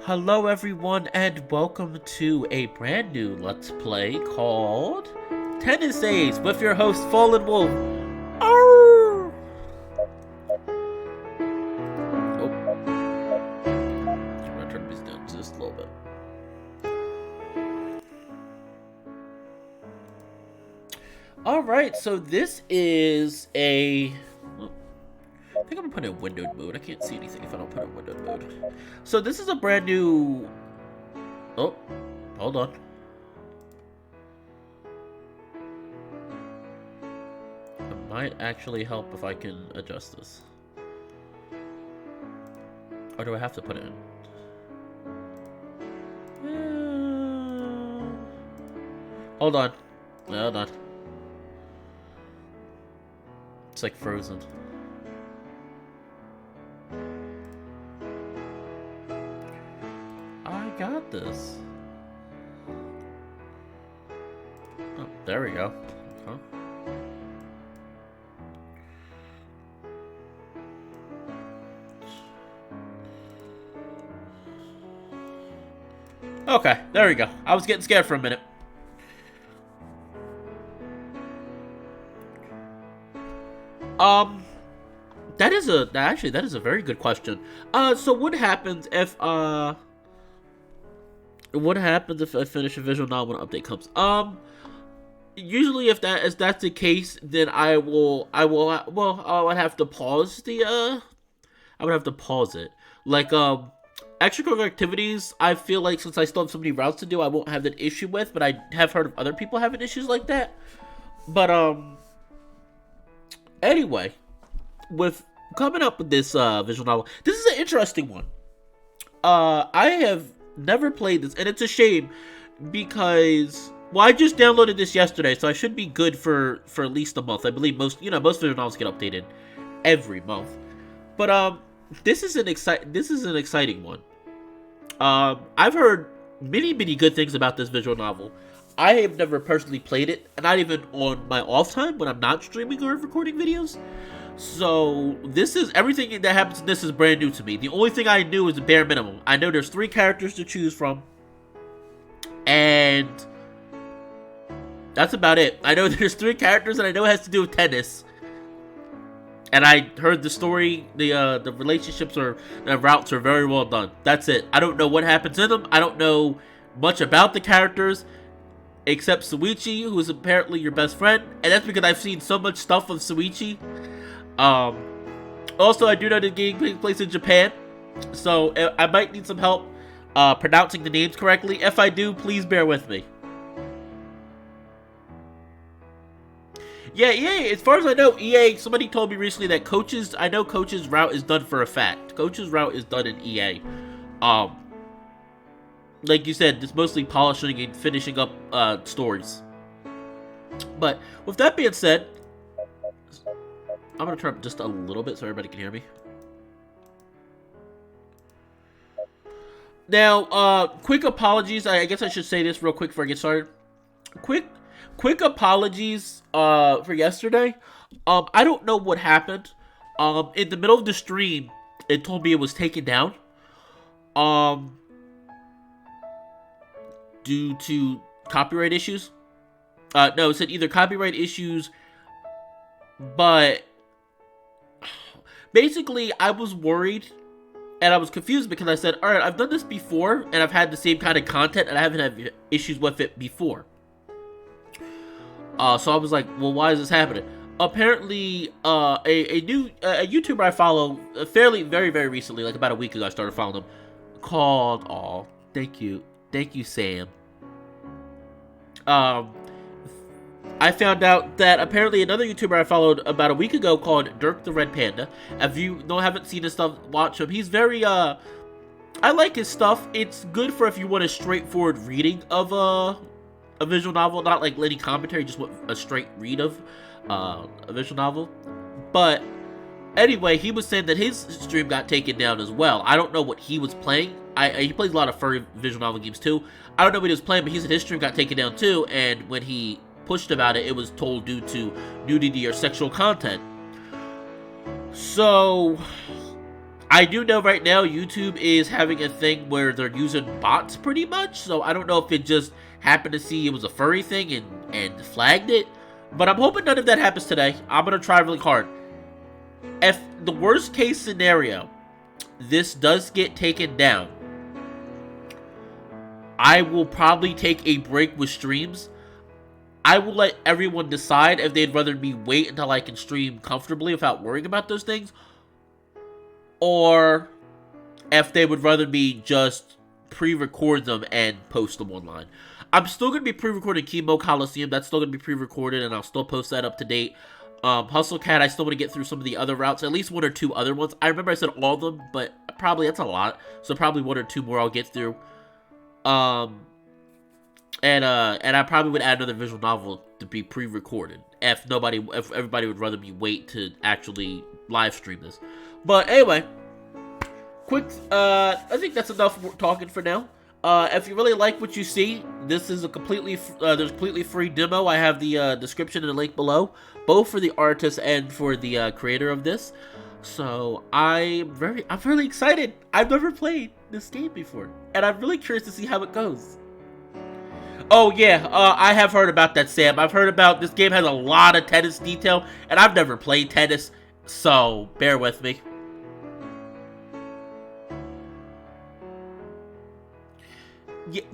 Hello everyone and welcome to a brand new Let's Play called Tennis Days with your host Fallenwolf. Arrgh! Oh. I'm gonna turn this down just a little bit. Alright, so this is a... I think I'm gonna put it in windowed mode. I can't see anything if I don't put it in windowed mode. So this is a brand new... Oh, hold on. It might actually help if I can adjust this. Or do I have to put it in? Hold on. Hold on. It's like frozen. I got this. Oh, there we go. Huh? Okay, there we go. I was getting scared for a minute. That is a very good question. So what happens if I finish a visual novel when an update comes? Usually if that's the case, then I would have to pause I would have to pause it. Like, extracurricular activities, I feel like since I still have so many routes to do, I won't have that issue with, but I have heard of other people having issues like that. But, anyway, with coming up with this, visual novel, this is an interesting one. I have never played this, and it's a shame because, well, I just downloaded this yesterday, so I should be good for at least a month. I believe most visual novels get updated every month. But this is an exciting one. I've heard many good things about this visual novel. I have never personally played it, and not even on my off time when I'm not streaming or recording videos. So this is everything that happens in this is brand new to me. The only thing I knew is the bare minimum. I know there's 3 characters to choose from, and that's about it. I know there's 3 characters, and I know it has to do with tennis. And I heard the story, the relationships or the routes are very well done. That's it. I don't know what happens in them. I don't know much about the characters, except Yuuichi, who is apparently your best friend, and that's because I've seen so much stuff of Yuuichi. Also, I do know the game takes place in Japan, so I might need some help pronouncing the names correctly. If I do, please bear with me. Yeah, EA, as far as I know, EA, somebody told me recently that Coach's route is done for a fact. Coach's route is done in EA. Like you said, it's mostly polishing and finishing up stories. But with that being said, I'm gonna turn up just a little bit so everybody can hear me. Now, quick apologies. I guess I should say this real quick before I get started. Quick apologies for yesterday. I don't know what happened. In the middle of the stream, it told me it was taken down. Due to copyright issues. No, it said either copyright issues, but basically I was worried and I was confused because I said, alright, I've done this before and I've had the same kind of content and I haven't had issues with it before. So I was like, well, why is this happening? Apparently, a YouTuber I follow very recently, like about a week ago, I started following him, called, thank you, Sam. I found out that apparently another YouTuber I followed about a week ago called Dirk the Red Panda. If you haven't seen his stuff, watch him. He's very, I like his stuff. It's good for if you want a straightforward reading of a visual novel, not like any commentary, just a straight read of a visual novel. But anyway, he was saying that his stream got taken down as well. I don't know what he was playing. He plays a lot of furry visual novel games too. I don't know what he was playing, but he said his stream got taken down too, and when he pushed about it, it was told due to nudity or sexual content. So I do know right now YouTube is having a thing where they're using bots pretty much, so I don't know if it just happened to see it was a furry thing and flagged it, but I'm hoping none of that happens today. I'm gonna try really hard. If the worst case scenario, this does get taken down, I will probably take a break with streams. I will let everyone decide if they'd rather me wait until I can stream comfortably without worrying about those things, or if they would rather me just pre-record them and post them online. I'm still going to be pre-recording Chemo Coliseum. That's still going to be pre-recorded, and I'll still post that up to date. Hustle Cat, I still want to get through some of the other routes, at least one or two other ones. I remember I said all of them, but probably that's a lot, so probably one or two more I'll get through. And I probably would add another visual novel to be pre-recorded if everybody would rather me wait to actually live stream this. But anyway, quick, I think that's enough talking for now. If you really like what you see, this is a there's a completely free demo. I have the description and the link below, both for the artist and for the creator of this. So I'm really excited. I've never played this game before, and I'm really curious to see how it goes. Oh yeah, I have heard about that, Sam. I've heard about this game has a lot of tennis detail, and I've never played tennis, so bear with me.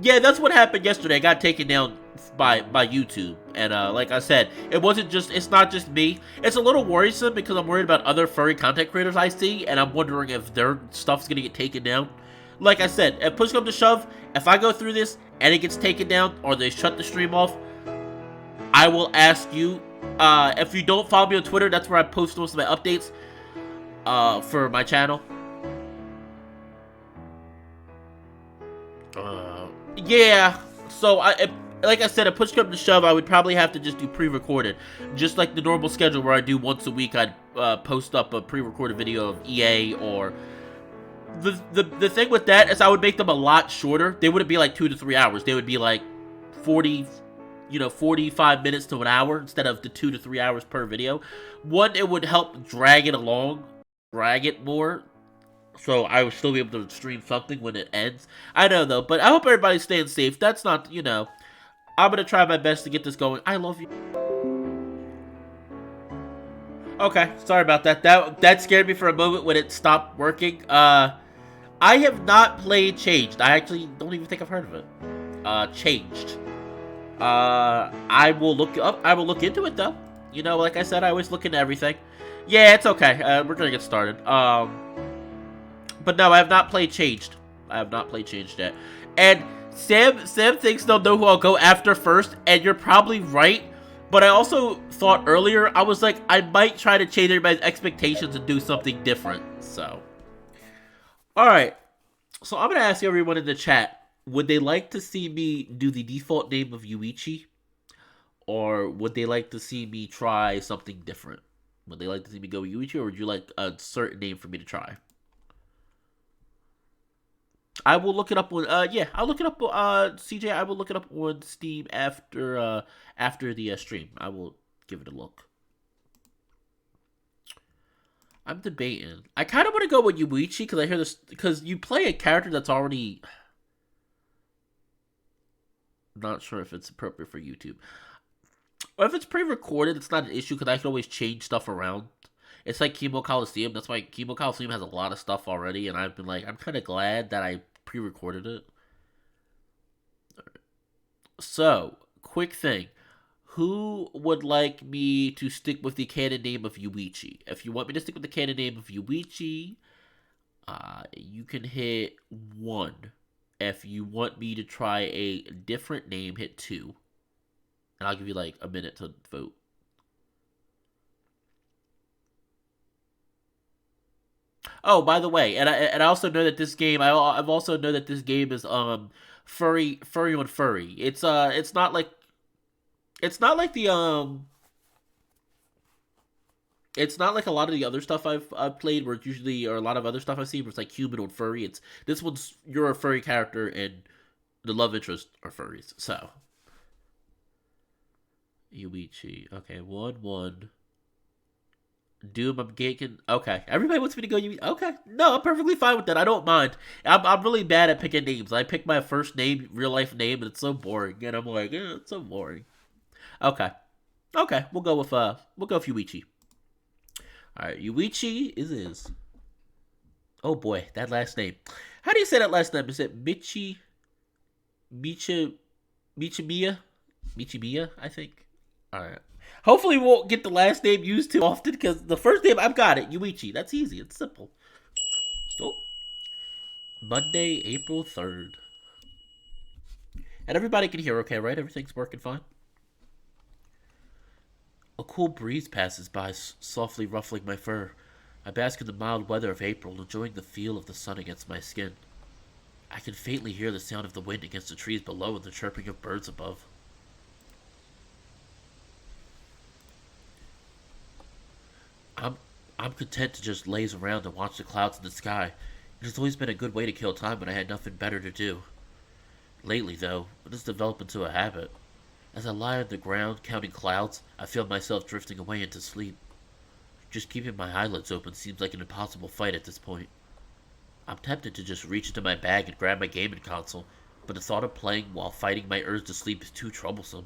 Yeah, that's what happened yesterday. I got taken down by YouTube, and like I said, it's not just me. It's a little worrisome because I'm worried about other furry content creators I see, and I'm wondering if their stuff's gonna get taken down. Like I said, if push comes to shove, if I go through this and it gets taken down or they shut the stream off, I will ask you. If you don't follow me on Twitter, that's where I post most of my updates for my channel. Yeah, so like I said, if push comes to shove, I would probably have to just do pre-recorded, just like the normal schedule where I do once a week. I'd post up a pre-recorded video of EA or. The thing with that is I would make them a lot shorter. They wouldn't be like 2 to 3 hours. They would be like 45 minutes to an hour instead of the 2 to 3 hours per video. One, it would help drag it more, so I would still be able to stream something when it ends. I know though, but I hope everybody's staying safe. That's not, I'm gonna try my best to get this going. I love you. Okay, sorry about that. That scared me for a moment when it stopped working. I have not played Changed. I actually don't even think I've heard of it. Changed. I will look into it though. Like I said, I always look into everything. Yeah, it's okay. We're gonna get started. But no, I have not played Changed. I have not played Changed yet. And Sam thinks they'll know who I'll go after first, and you're probably right. But I also thought earlier, I was like, I might try to change everybody's expectations and do something different. So, alright. So I'm going to ask everyone in the chat, would they like to see me do the default name of Yuuichi? Or would they like to see me try something different? Would they like to see me go Yuuichi, or would you like a certain name for me to try? I will look it up on, I'll look it up, CJ, I will look it up on Steam after the stream. I will give it a look. I'm debating. I kind of want to go with Yuuichi, because I hear this, because you play a character that's already, I'm not sure if it's appropriate for YouTube. Or if it's pre-recorded, it's not an issue, because I can always change stuff around. It's like Chemo Coliseum. That's why Chemo Coliseum has a lot of stuff already, and I've been like, I'm kind of glad that I pre-recorded it. Right. So, quick thing. Who would like me to stick with the canon name of Yuuichi? If you want me to stick with the canon name of Yuuichi, you can hit 1. If you want me to try a different name, hit 2. And I'll give you like a minute to vote. Oh, by the way, and I also know that this game, I've also know that this game is furry on furry. It's not like the it's not like a lot of the other stuff I've played where it's usually, or a lot of other stuff I've seen where it's like human on furry. This one's, you're a furry character and the love interest are furries. So Yuuichi, okay, 1-1. Doom, I'm gaking. Okay. Everybody wants me to go Yuichi. Okay. No, I'm perfectly fine with that. I don't mind. I'm really bad at picking names. I pick my first name, real life name, and it's so boring. And I'm like, it's so boring. Okay. Okay. We'll go with Yuichi. Alright, Yuichi is. Oh boy, that last name. How do you say that last name? Is it Michi Michimiya? Michimiya, I think. Alright. Hopefully we won't get the last name used too often, because the first name, I've got it. Yuichi. That's easy. It's simple. Oh. Monday, April 3rd. And everybody can hear okay, right? Everything's working fine? A cool breeze passes by, softly ruffling my fur. I bask in the mild weather of April, enjoying the feel of the sun against my skin. I can faintly hear the sound of the wind against the trees below and the chirping of birds above. I'm content to just laze around and watch the clouds in the sky. It has always been a good way to kill time when I had nothing better to do. Lately, though, it has developed into a habit. As I lie on the ground, counting clouds, I feel myself drifting away into sleep. Just keeping my eyelids open seems like an impossible fight at this point. I'm tempted to just reach into my bag and grab my gaming console, but the thought of playing while fighting my urge to sleep is too troublesome.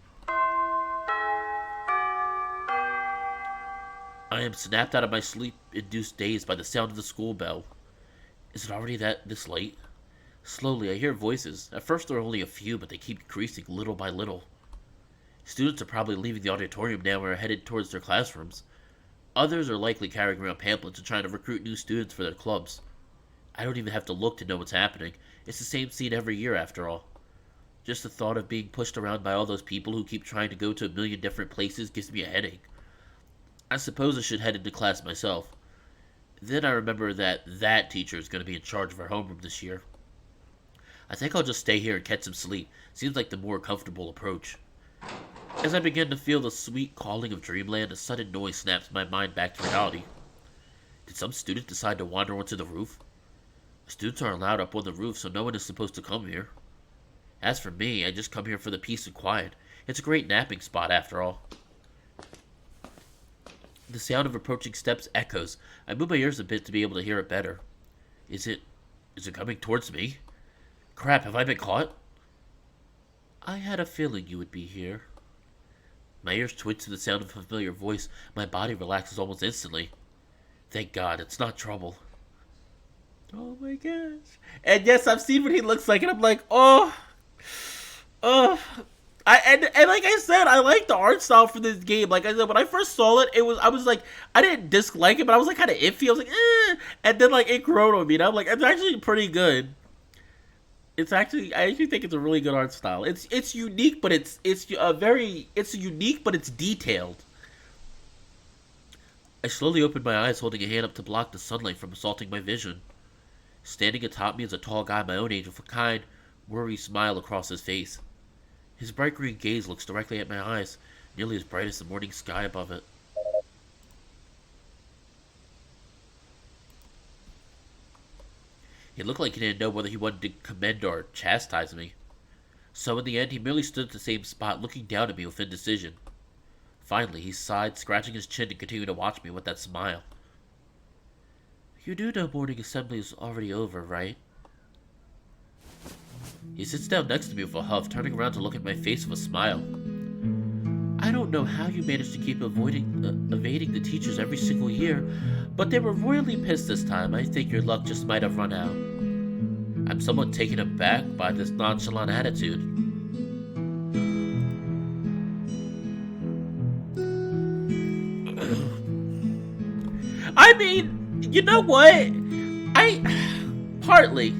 I am snapped out of my sleep-induced daze by the sound of the school bell. Is it already this late? Slowly, I hear voices. At first there are only a few, but they keep increasing little by little. Students are probably leaving the auditorium now and are headed towards their classrooms. Others are likely carrying around pamphlets and trying to recruit new students for their clubs. I don't even have to look to know what's happening. It's the same scene every year, after all. Just the thought of being pushed around by all those people who keep trying to go to a million different places gives me a headache. I suppose I should head into class myself. Then I remember that teacher is going to be in charge of our homeroom this year. I think I'll just stay here and catch some sleep. Seems like the more comfortable approach. As I begin to feel the sweet calling of dreamland, a sudden noise snaps my mind back to reality. Did some student decide to wander onto the roof? Students aren't allowed up on the roof, so no one is supposed to come here. As for me, I just come here for the peace and quiet. It's a great napping spot, after all. The sound of approaching steps echoes. I move my ears a bit to be able to hear it better. Is it coming towards me? Crap, have I been caught? I had a feeling you would be here. My ears twitch to the sound of a familiar voice. My body relaxes almost instantly. Thank God, it's not trouble. Oh my gosh. And yes, I've seen what he looks like, and I'm like, oh. And like I said, I like the art style for this game. Like I said, when I first saw it, I was like, I didn't dislike it, but I was like kind of iffy. I was like, eh. And then like it grew on me, and I'm like, it's actually pretty good. I actually think it's a really good art style. It's unique, but it's unique, but it's detailed. I slowly opened my eyes, holding a hand up to block the sunlight from assaulting my vision. Standing atop me is a tall guy my own age with a kind, worried smile across his face. His bright green gaze looks directly at my eyes, nearly as bright as the morning sky above it. He looked like he didn't know whether he wanted to commend or chastise me. So in the end, he merely stood at the same spot, looking down at me with indecision. Finally, he sighed, scratching his chin, and continued to watch me with that smile. You do know morning assembly is already over, right? He sits down next to me with a huff, turning around to look at my face with a smile. I don't know how you managed to keep evading the teachers every single year, but they were royally pissed this time. I think your luck just might have run out. I'm somewhat taken aback by this nonchalant attitude. I mean, you know what? Partly.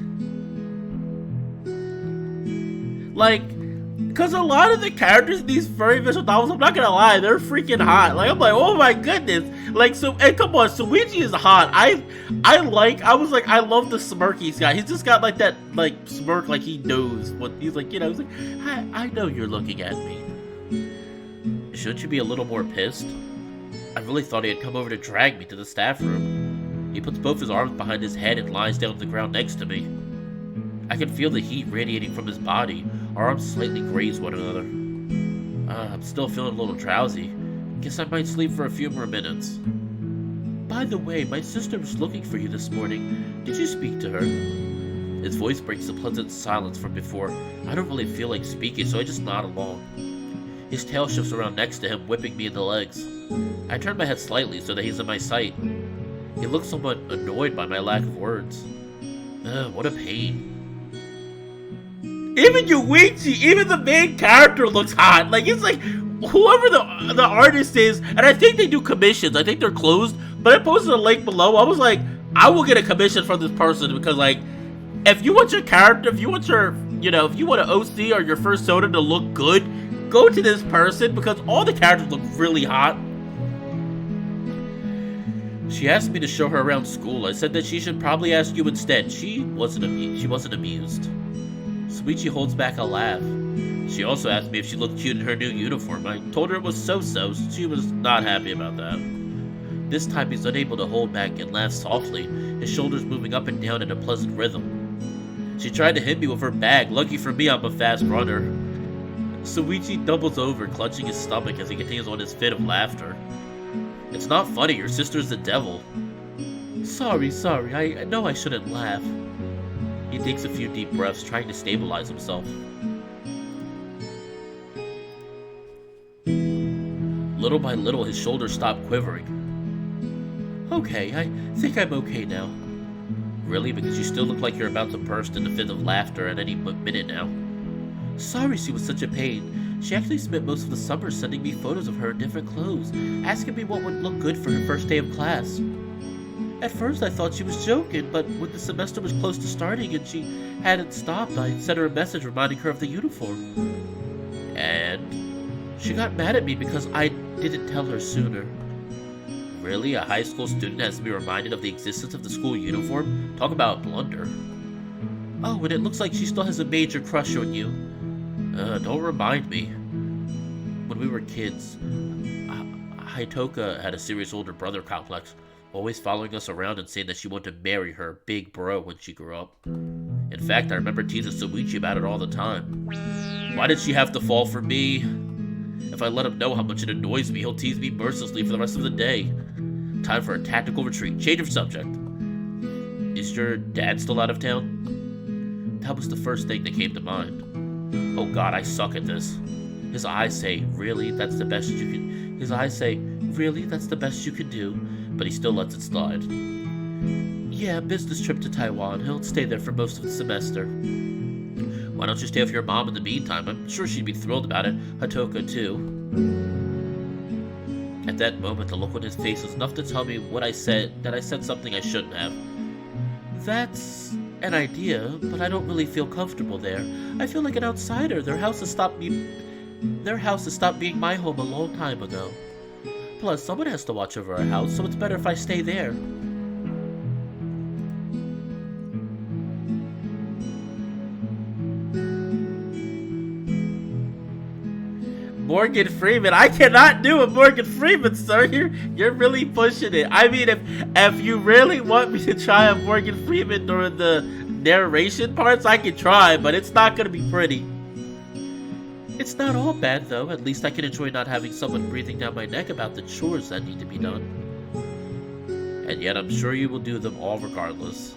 Like, because a lot of the characters in these furry visual novels, I'm not gonna lie, they're freaking hot. Like, I'm like, oh my goodness. Like, so, and come on, Yuuichi is hot. I love the smirk he's got. He's just got, like, that, like, smirk, like he knows what, he's like, he's like, I know you're looking at me. Shouldn't you be a little more pissed? I really thought he had come over to drag me to the staff room. He puts both his arms behind his head and lies down on the ground next to me. I can feel the heat radiating from his body. Our arms slightly graze one another. I'm still feeling a little drowsy. Guess I might sleep for a few more minutes. by the way, my sister was looking for you this morning. Did you speak to her? His voice breaks the pleasant silence from before. I don't really feel like speaking, so I just nod along. His tail shifts around next to him, whipping me in the legs. I turn my head slightly so that he's in my sight. He looks somewhat annoyed by my lack of words. What a pain. Even Yuuichi, even the main character looks hot. Like, it's like, whoever the artist is, and I think they do commissions. I think they're closed, but I posted a link below. I was like, I will get a commission from this person because, like, if you want your character, if you want your, if you want an OC or your first soda to look good, go to this person because all the characters look really hot. She asked me to show her around school. I said that she should probably ask you instead. She wasn't amused. Yuuichi holds back a laugh. She also asked me if she looked cute in her new uniform. I told her it was so-so. She was not happy about that. This time he's unable to hold back and laughs softly, his shoulders moving up and down in a pleasant rhythm. She tried to hit me with her bag. Lucky for me, I'm a fast runner. Yuuichi doubles over, clutching his stomach as he continues on his fit of laughter. It's not funny, your sister's the devil. Sorry, I know I shouldn't laugh. He takes a few deep breaths, trying to stabilize himself. Little by little, his shoulders stop quivering. Okay, I think I'm okay now. Really? Because you still look like you're about to burst into a fit of laughter at any minute now. Sorry she was such a pain. She actually spent most of the summer sending me photos of her in different clothes, asking me what would look good for her first day of class. At first I thought she was joking, but when the semester was close to starting and she hadn't stopped, I sent her a message reminding her of the uniform. And she got mad at me because I didn't tell her sooner. Really? A high school student has to be reminded of the existence of the school uniform? Talk about a blunder. Oh, and it looks like she still has a major crush on you. Don't remind me. When we were kids, Hitoka had a serious older brother complex, always following us around and saying that she wanted to marry her big bro when she grew up. In fact, I remember teasing Yuuichi about it all the time. Why did she have to fall for me? If I let him know how much it annoys me, he'll tease me mercilessly for the rest of the day. Time for a tactical retreat. Change of subject. Is your dad still out of town? That was the first thing that came to mind. Oh god, I suck at this. His eyes say, really? That's the best you can... His eyes say, really? That's the best you can do? But he still lets it slide. Yeah, business trip to Taiwan. He'll stay there for most of the semester. Why don't you stay with your mom in the meantime? I'm sure she'd be thrilled about it. Hitoka, too. At that moment, the look on his face was enough to tell me that I said something I shouldn't have. That's an idea, but I don't really feel comfortable there. I feel like an outsider. Their house has stopped being my home a long time ago. Plus, someone has to watch over our house, so it's better if I stay there. Morgan Freeman. I cannot do a Morgan Freeman, sir. You're really pushing it. I mean, if you really want me to try a Morgan Freeman during the narration parts, I can try, but it's not going to be pretty. It's not all bad, though. At least I can enjoy not having someone breathing down my neck about the chores that need to be done. And yet, I'm sure you will do them all regardless.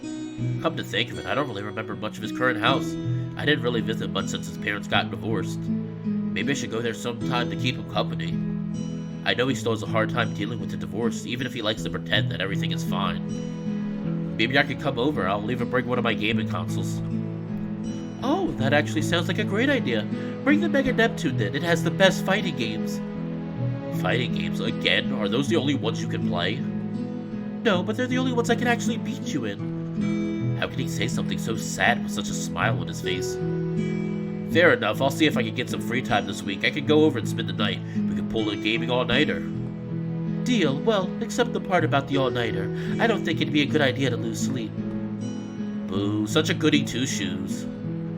Come to think of it, I don't really remember much of his current house. I didn't really visit much since his parents got divorced. Maybe I should go there sometime to keep him company. I know he still has a hard time dealing with the divorce, even if he likes to pretend that everything is fine. Maybe I could come over. I'll even bring one of my gaming consoles. Oh, that actually sounds like a great idea. Bring the Mega Neptune then. It has the best fighting games. Fighting games? Again? Are those the only ones you can play? No, but they're the only ones I can actually beat you in. How can he say something so sad with such a smile on his face? Fair enough, I'll see if I can get some free time this week. I could go over and spend the night. We could pull a gaming all-nighter. Deal. Well, except the part about the all-nighter. I don't think it'd be a good idea to lose sleep. Boo, such a goody two-shoes.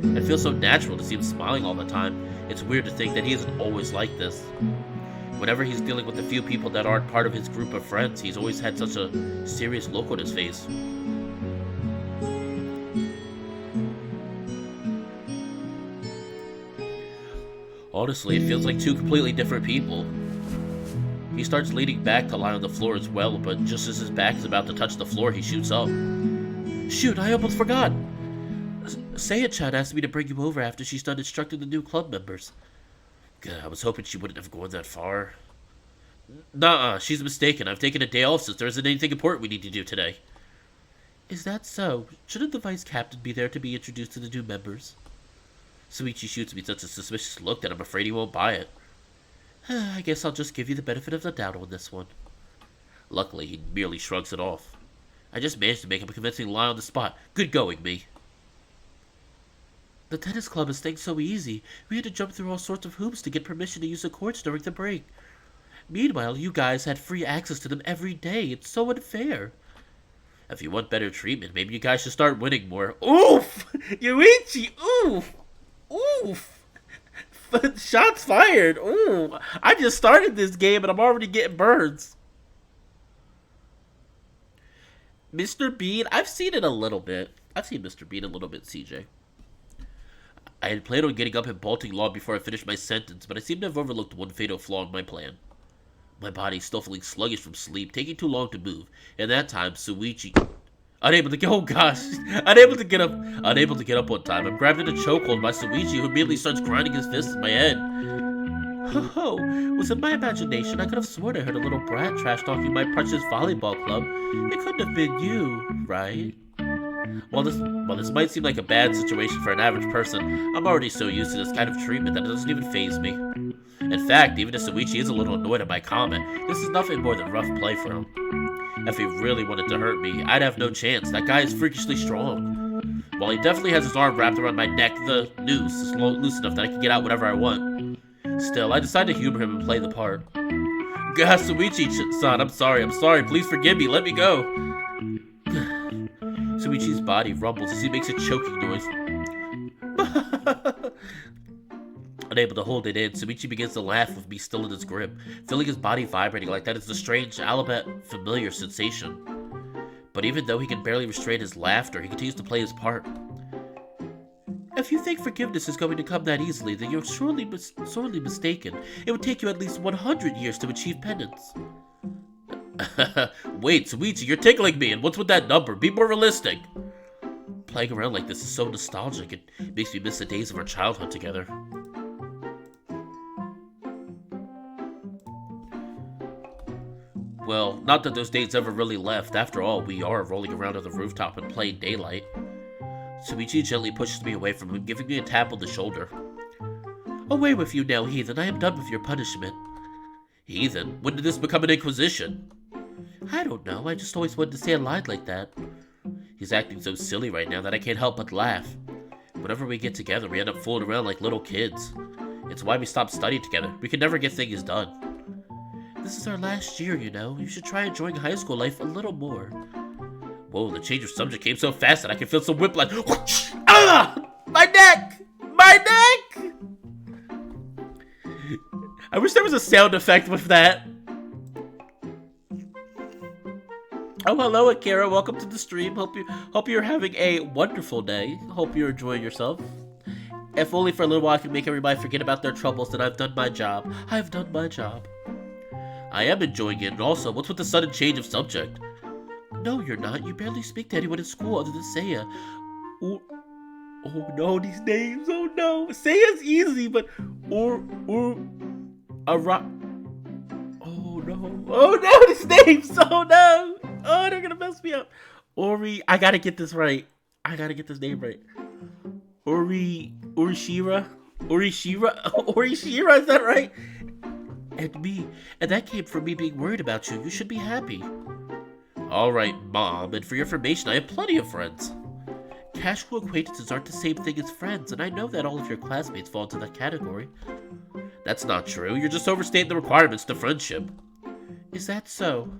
It feels so natural to see him smiling all the time. It's weird to think that he isn't always like this. Whenever he's dealing with the few people that aren't part of his group of friends, he's always had such a serious look on his face. Honestly, it feels like two completely different people. He starts leaning back to lie on the floor as well, but just as his back is about to touch the floor, he shoots up. Shoot, I almost forgot! Saya-chan asked me to bring you over after she's done instructing the new club members. God, I was hoping she wouldn't have gone that far. Nuh-uh, she's mistaken. I've taken a day off since there isn't anything important we need to do today. Is that so? Shouldn't the vice captain be there to be introduced to the new members? Yuuichi shoots me such a suspicious look that I'm afraid he won't buy it. I guess I'll just give you the benefit of the doubt on this one. Luckily, he merely shrugs it off. I just managed to make him a convincing lie on the spot. Good going, me. The tennis club is staying so easy. We had to jump through all sorts of hoops to get permission to use the courts during the break. Meanwhile, you guys had free access to them every day. It's so unfair. If you want better treatment, maybe you guys should start winning more. Oof! Yuichi! Oof! Oof! Shots fired! Ooh! I just started this game and I'm already getting burns. Mr. Bean? I've seen it a little bit. I've seen Mr. Bean a little bit, CJ. I had planned on getting up and bolting long before I finished my sentence, but I seem to have overlooked one fatal flaw in my plan. My body still feeling sluggish from sleep, taking too long to move, and that time, Yuuichi... Unable to get up on time. I'm grabbed in a chokehold by Yuuichi, who immediately starts grinding his fist in my head. Oh, was it my imagination? I could have sworn I heard a little brat trash-talking my precious volleyball club. It couldn't have been you, right? While this might seem like a bad situation for an average person, I'm already so used to this kind of treatment that it doesn't even faze me. In fact, even if Yuuichi is a little annoyed at my comment, this is nothing more than rough play for him. If he really wanted to hurt me, I'd have no chance. That guy is freakishly strong. While he definitely has his arm wrapped around my neck, the noose is loose enough that I can get out whenever I want. Still, I decide to humor him and play the part. God, Yuuichi-san, I'm sorry, please forgive me, let me go. Yuichi's body rumbles as he makes a choking noise. Unable to hold it in, Yuuichi begins to laugh with me still in his grip, feeling his body vibrating like that is a strange, albeit familiar sensation. But even though he can barely restrain his laughter, he continues to play his part. If you think forgiveness is going to come that easily, then you're sorely mistaken. It would take you at least 100 years to achieve penance. Wait, Yuuichi, you're tickling me, and what's with that number? Be more realistic. Playing around like this is so nostalgic, it makes me miss the days of our childhood together. Well, not that those days ever really left. After all, we are rolling around on the rooftop in plain daylight. Yuuichi gently pushes me away from him, giving me a tap on the shoulder. Away with you now, heathen. I am done with your punishment. Heathen? When did this become an inquisition? I don't know. I just always wanted to say a line like that. He's acting so silly right now that I can't help but laugh. Whenever we get together, we end up fooling around like little kids. It's why we stopped studying together. We can never get things done. This is our last year, you know. You should try enjoying high school life a little more. Whoa, the change of subject came so fast that I can feel some whiplash. Ah! My neck! My neck! I wish there was a sound effect with that. Oh, hello, Akira. Welcome to the stream. Hope you're having a wonderful day. Hope you're enjoying yourself. If only for a little while I can make everybody forget about their troubles, then I've done my job. I've done my job. I am enjoying it, and also, what's with the sudden change of subject? No, you're not. You barely speak to anyone in school other than Saya. Oh no, these names. Oh no. Saya's easy, but Oh no, these names. Oh no. Oh, they're gonna mess me up. I gotta get this right. I gotta get this name right. Orishira, is that right? And that came from me being worried about you. You should be happy. Alright, Mom, and for your information, I have plenty of friends. Casual acquaintances aren't the same thing as friends, and I know that all of your classmates fall into that category. That's not true. You're just overstating the requirements to friendship. Is that so?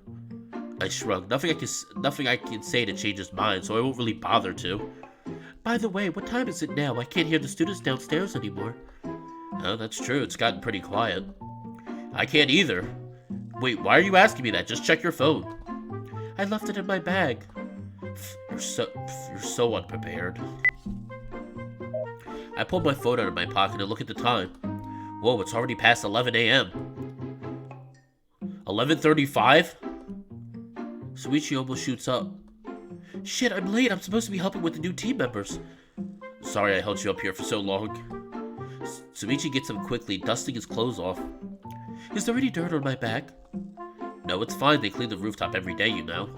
I shrugged. Nothing I can say to change his mind, so I won't really bother to. By the way, what time is it now? I can't hear the students downstairs anymore. Oh, that's true. It's gotten pretty quiet. I can't either. Wait, why are you asking me that? Just check your phone. I left it in my bag. You're so unprepared. I pulled my phone out of my pocket and look at the time. Whoa, it's already past 11 a.m. 11:35? Yuuichi almost shoots up. Shit, I'm late. I'm supposed to be helping with the new team members. Sorry I held you up here for so long. Yuuichi gets up quickly, dusting his clothes off. Is there any dirt on my back? No, it's fine. They clean the rooftop every day, you know.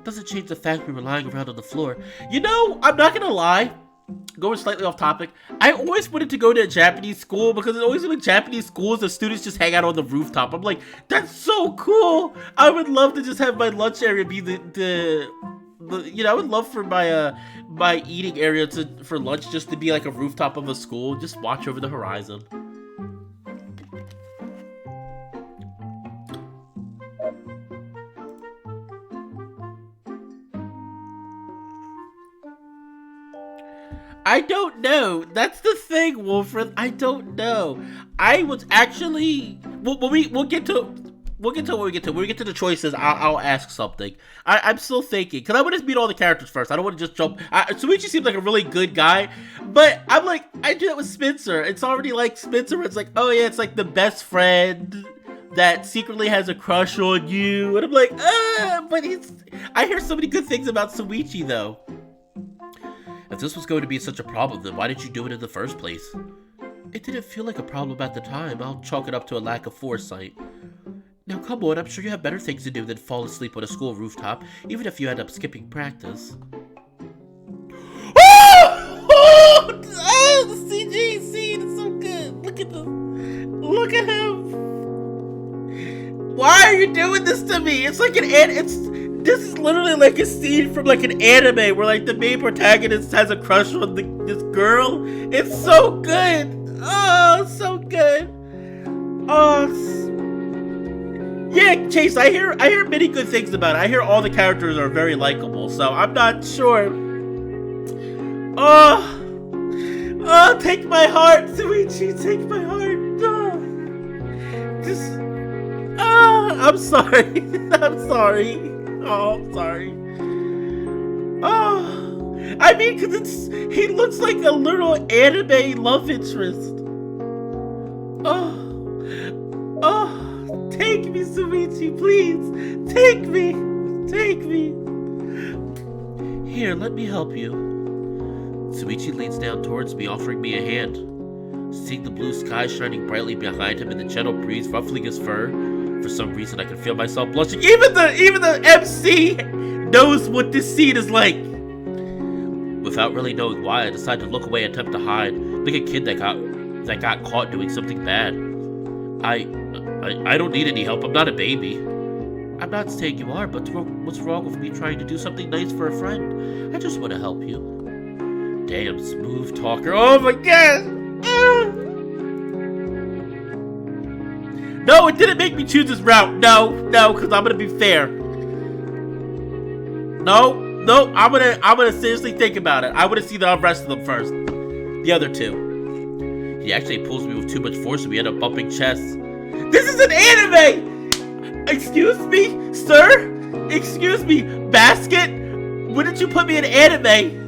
Doesn't change the fact we were lying around on the floor. You know, I'm not gonna lie. Going slightly off topic, I always wanted to go to a Japanese school because it's always in Japanese schools the students just hang out on the rooftop. I'm like, that's so cool. I would love to just have my lunch area be the you know, I would love for my eating area for lunch just to be like a rooftop of a school, just watch over the horizon. I don't know. That's the thing, Wolfred. I don't know. I was actually we'll get to what we get to. When we get to the choices, I'll ask something. I'm still thinking because I want to meet all the characters first. I don't want to just jump. Yuuichi seems like a really good guy, but I'm like I do that with Spencer. It's already like Spencer. Where it's like, oh yeah, it's like the best friend that secretly has a crush on you, and I'm like, but I hear so many good things about Yuuichi though. If this was going to be such a problem, then why did you do it in the first place? It didn't feel like a problem at the time. I'll chalk it up to a lack of foresight. Now come on, I'm sure you have better things to do than fall asleep on a school rooftop, even if you end up skipping practice. Oh! The CG scene is so good. Look at them. Look at him. Why are you doing this to me? It's like this is literally like a scene from like an anime where like the main protagonist has a crush on this girl. It's so good. Oh, so good. Oh, yeah, Chase. I hear many good things about it. I hear all the characters are very likable, so I'm not sure. Oh, take my heart, Yuuichi. Take my heart. I'm sorry. I'm sorry. Oh, I'm sorry. Oh, I mean, because he looks like a little anime love interest. Oh, take me, Yuuichi, please. Take me. Take me. Here, let me help you. Yuuichi leans down towards me, offering me a hand. Seeing the blue sky shining brightly behind him and the gentle breeze ruffling his fur, for some reason I can feel myself blushing. Even the MC knows what this scene is like. Without really knowing why, I decide to look away and attempt to hide, like a kid that got caught doing something bad. I don't need any help. I'm not a baby. I'm not saying you are, but what's wrong with me trying to do something nice for a friend? I just want to help you. Damn, smooth talker. Oh my god! No, it didn't make me choose this route. No, because I'm gonna be fair. No, I'm gonna seriously think about it. I want to see the rest of them first. The other two. He actually pulls me with too much force and we end up bumping chests. This is an anime! Excuse me, sir? Excuse me, basket? Wouldn't you put me in anime?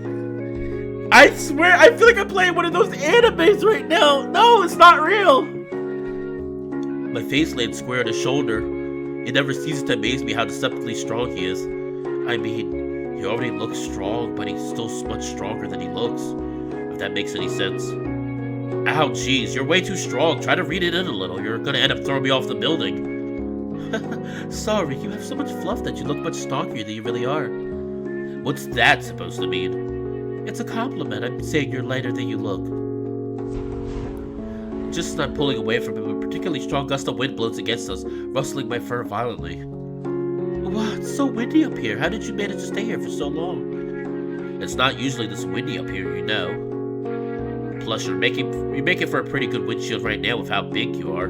I swear, I feel like I'm playing one of those animes right now. No, it's not real. My face lands square on his shoulder. It never ceases to amaze me how deceptively strong he is. I mean, he already looks strong, but he's still much stronger than he looks. If that makes any sense. Ow, jeez, you're way too strong. Try to read it in a little. You're gonna end up throwing me off the building. Sorry, you have so much fluff that you look much stockier than you really are. What's that supposed to mean? It's a compliment. I'm saying you're lighter than you look. Just as I'm pulling away from him, a particularly strong gust of wind blows against us, rustling my fur violently. Wow, it's so windy up here. How did you manage to stay here for so long? It's not usually this windy up here, you know. Plus, you're making for a pretty good windshield right now with how big you are.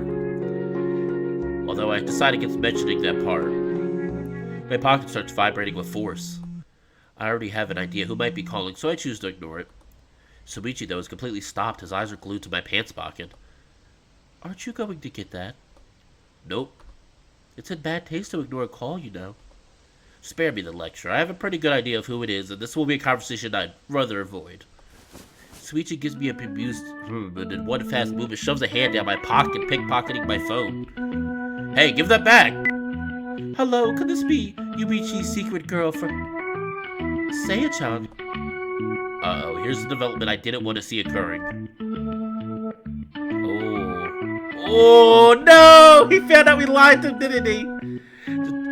Although I decide against mentioning that part. My pocket starts vibrating with force. I already have an idea who might be calling, so I choose to ignore it. Yuuichi, though, is completely stopped. His eyes are glued to my pants pocket. Aren't you going to get that? Nope. It's in bad taste to ignore a call, you know. Spare me the lecture. I have a pretty good idea of who it is, and this will be a conversation I'd rather avoid. Yuuichi gives me a bemused and in one fast movement shoves a hand down my pocket, pickpocketing my phone. Hey, give that back! Hello, could this be Yuichi's secret girlfriend? Saya-chan. Uh-oh, here's the development I didn't want to see occurring. Oh no! He found out we lied to him, didn't he?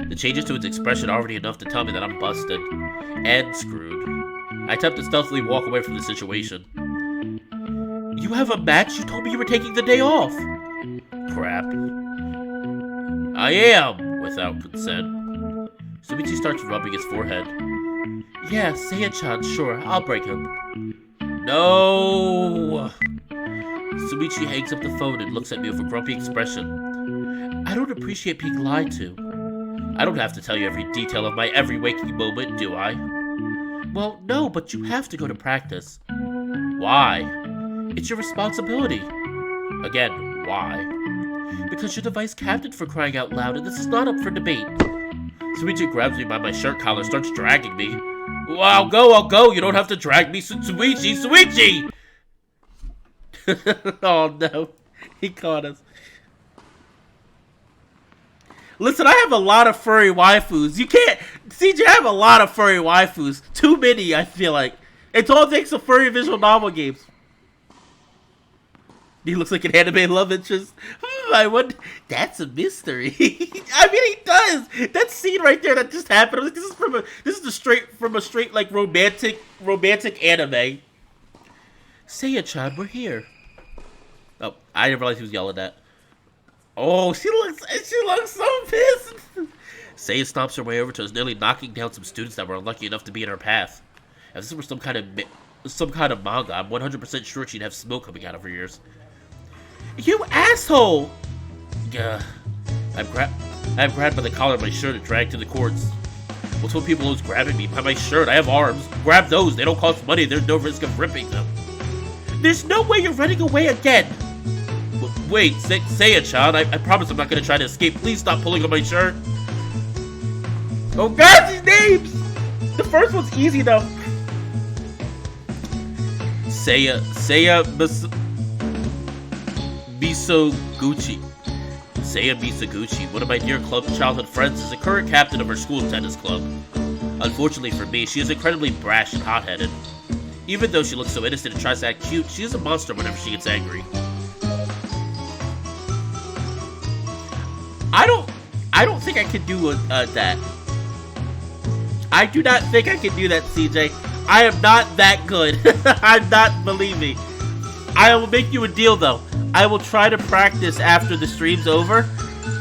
The changes to its expression are already enough to tell me that I'm busted. And screwed. I attempt to stealthily walk away from the situation. You have a match? You told me you were taking the day off. Crap. I am, without consent. Sumichi starts rubbing his forehead. Yeah, Saya-chan, sure, I'll break him. No! Sumichi hangs up the phone and looks at me with a grumpy expression. I don't appreciate being lied to. I don't have to tell you every detail of my every waking moment, do I? Well, no, but you have to go to practice. Why? It's your responsibility. Again, why? Because you're the vice captain, for crying out loud, and this is not up for debate. Suichi grabs me by my shirt collar, starts dragging me. Well, I'll go. You don't have to drag me, Suichi! Oh no, he caught us. Listen, I have a lot of furry waifus. You can't, CJ, I have a lot of furry waifus. Too many, I feel like. It's all thanks to furry visual novel games. He looks like an anime love interest. I wonder. That's a mystery. I mean, he does. That scene right there that just happened. I was like, this is from a straight like romantic anime. Saya-chan, we're here. Oh, I didn't realize he was yelling that. Oh, she looks so pissed. Saya stomps her way over to us, nearly knocking down some students that were unlucky enough to be in her path. If this were some kind of manga, I'm 100% sure she'd have smoke coming out of her ears. You asshole! Yeah, I'm grabbed by the collar of my shirt and dragged to the courts. What's with people always grabbing me by my shirt? I have arms. Grab those. They don't cost money. There's no risk of ripping them. There's no way you're running away again. Wait, Saya-chan, I promise I'm not going to try to escape. Please stop pulling on my shirt. Oh god, these names! The first one's easy though. Misoguchi. Saya Misoguchi, one of my dear childhood friends, is the current captain of our school's tennis club. Unfortunately for me, she is incredibly brash and hot-headed. Even though she looks so innocent and tries to act cute, she is a monster whenever she gets angry. I don't think I can do that. I do not think I can do that, CJ. I am not that good. I'm not, believe me. I will make you a deal, though. I will try to practice after the stream's over,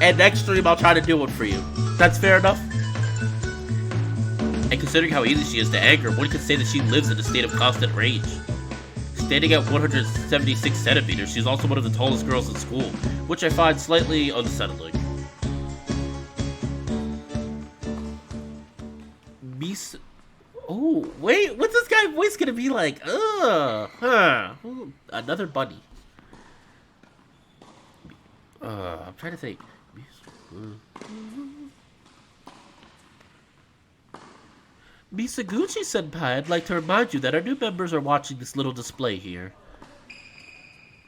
and next stream I'll try to do one for you. That's fair enough? And considering how easy she is to anger, one could say that she lives in a state of constant rage. Standing at 176 centimeters, she's also one of the tallest girls in school, which I find slightly unsettling. Oh, wait, what's this guy's voice gonna be like? Another bunny. I'm trying to think. Misoguchi-senpai, I'd like to remind you that our new members are watching this little display here.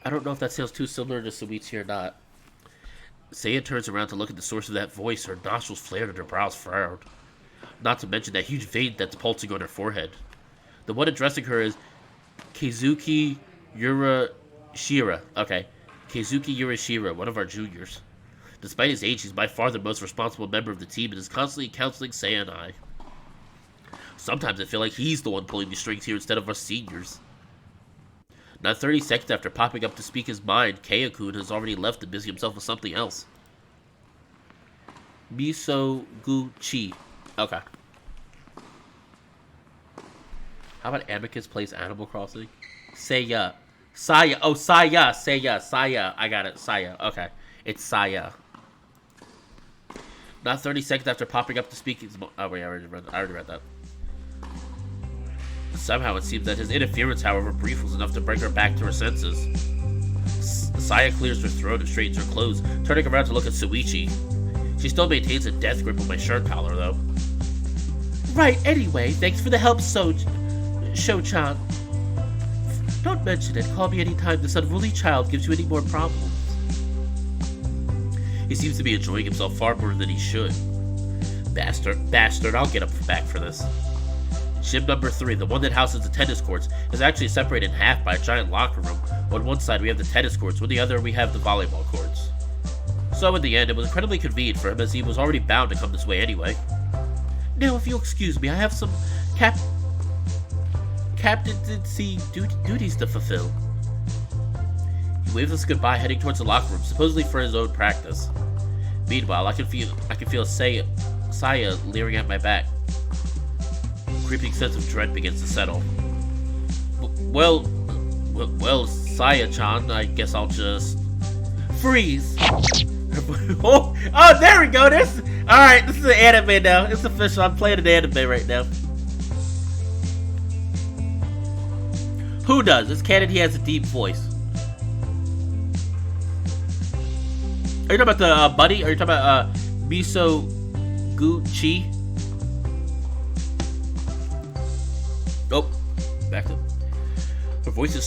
I don't know if that sounds too similar to Suichi or not. Saya turns around to look at the source of that voice, her nostrils flared and her brows furrowed. Not to mention that huge vein that's pulsing on her forehead. The one addressing her is Keizuki Urashira. Okay. Keizuki Urashira, one of our juniors. Despite his age, he's by far the most responsible member of the team and is constantly counseling Saya and I. Sometimes I feel like he's the one pulling the strings here instead of us seniors. Not 30 seconds after popping up to speak his mind, Keio-kun has already left to busy himself with something else. Misoguchi. Okay. How about Amicus plays Animal Crossing? Saya. Saya. Oh, Saya. Saya. I got it. Saya. Okay. It's Saya. Not 30 seconds after popping up to speak his mind. Oh, wait, I already read that. Somehow it seems that his interference, however brief, was enough to bring her back to her senses. Saya clears her throat and straightens her clothes, turning around to look at Suichi. She still maintains a death grip on my shirt collar, though. Right, anyway, thanks for the help, Sho-chan. Don't mention it. Call me anytime this unruly child gives you any more problems. He seems to be enjoying himself far more than he should. Bastard, I'll get him back for this. Gym number 3, the one that houses the tennis courts, is actually separated in half by a giant locker room. On one side we have the tennis courts, on the other we have the volleyball courts. So in the end, it was incredibly convenient for him as he was already bound to come this way anyway. Now, if you'll excuse me, I have some captaincy duties to fulfill. He waves us goodbye, heading towards the locker room, supposedly for his own practice. Meanwhile, I can feel Saya leering at my back. A creeping sense of dread begins to settle. Well, Saya-chan, I guess I'll just freeze. Oh, there we go. Alright, this is an anime now. It's official. I'm playing an anime right now. Who does? It's canon he has a deep voice. Are you talking about the buddy? Are you talking about Miso Gucci? Oh, back up. Her voice is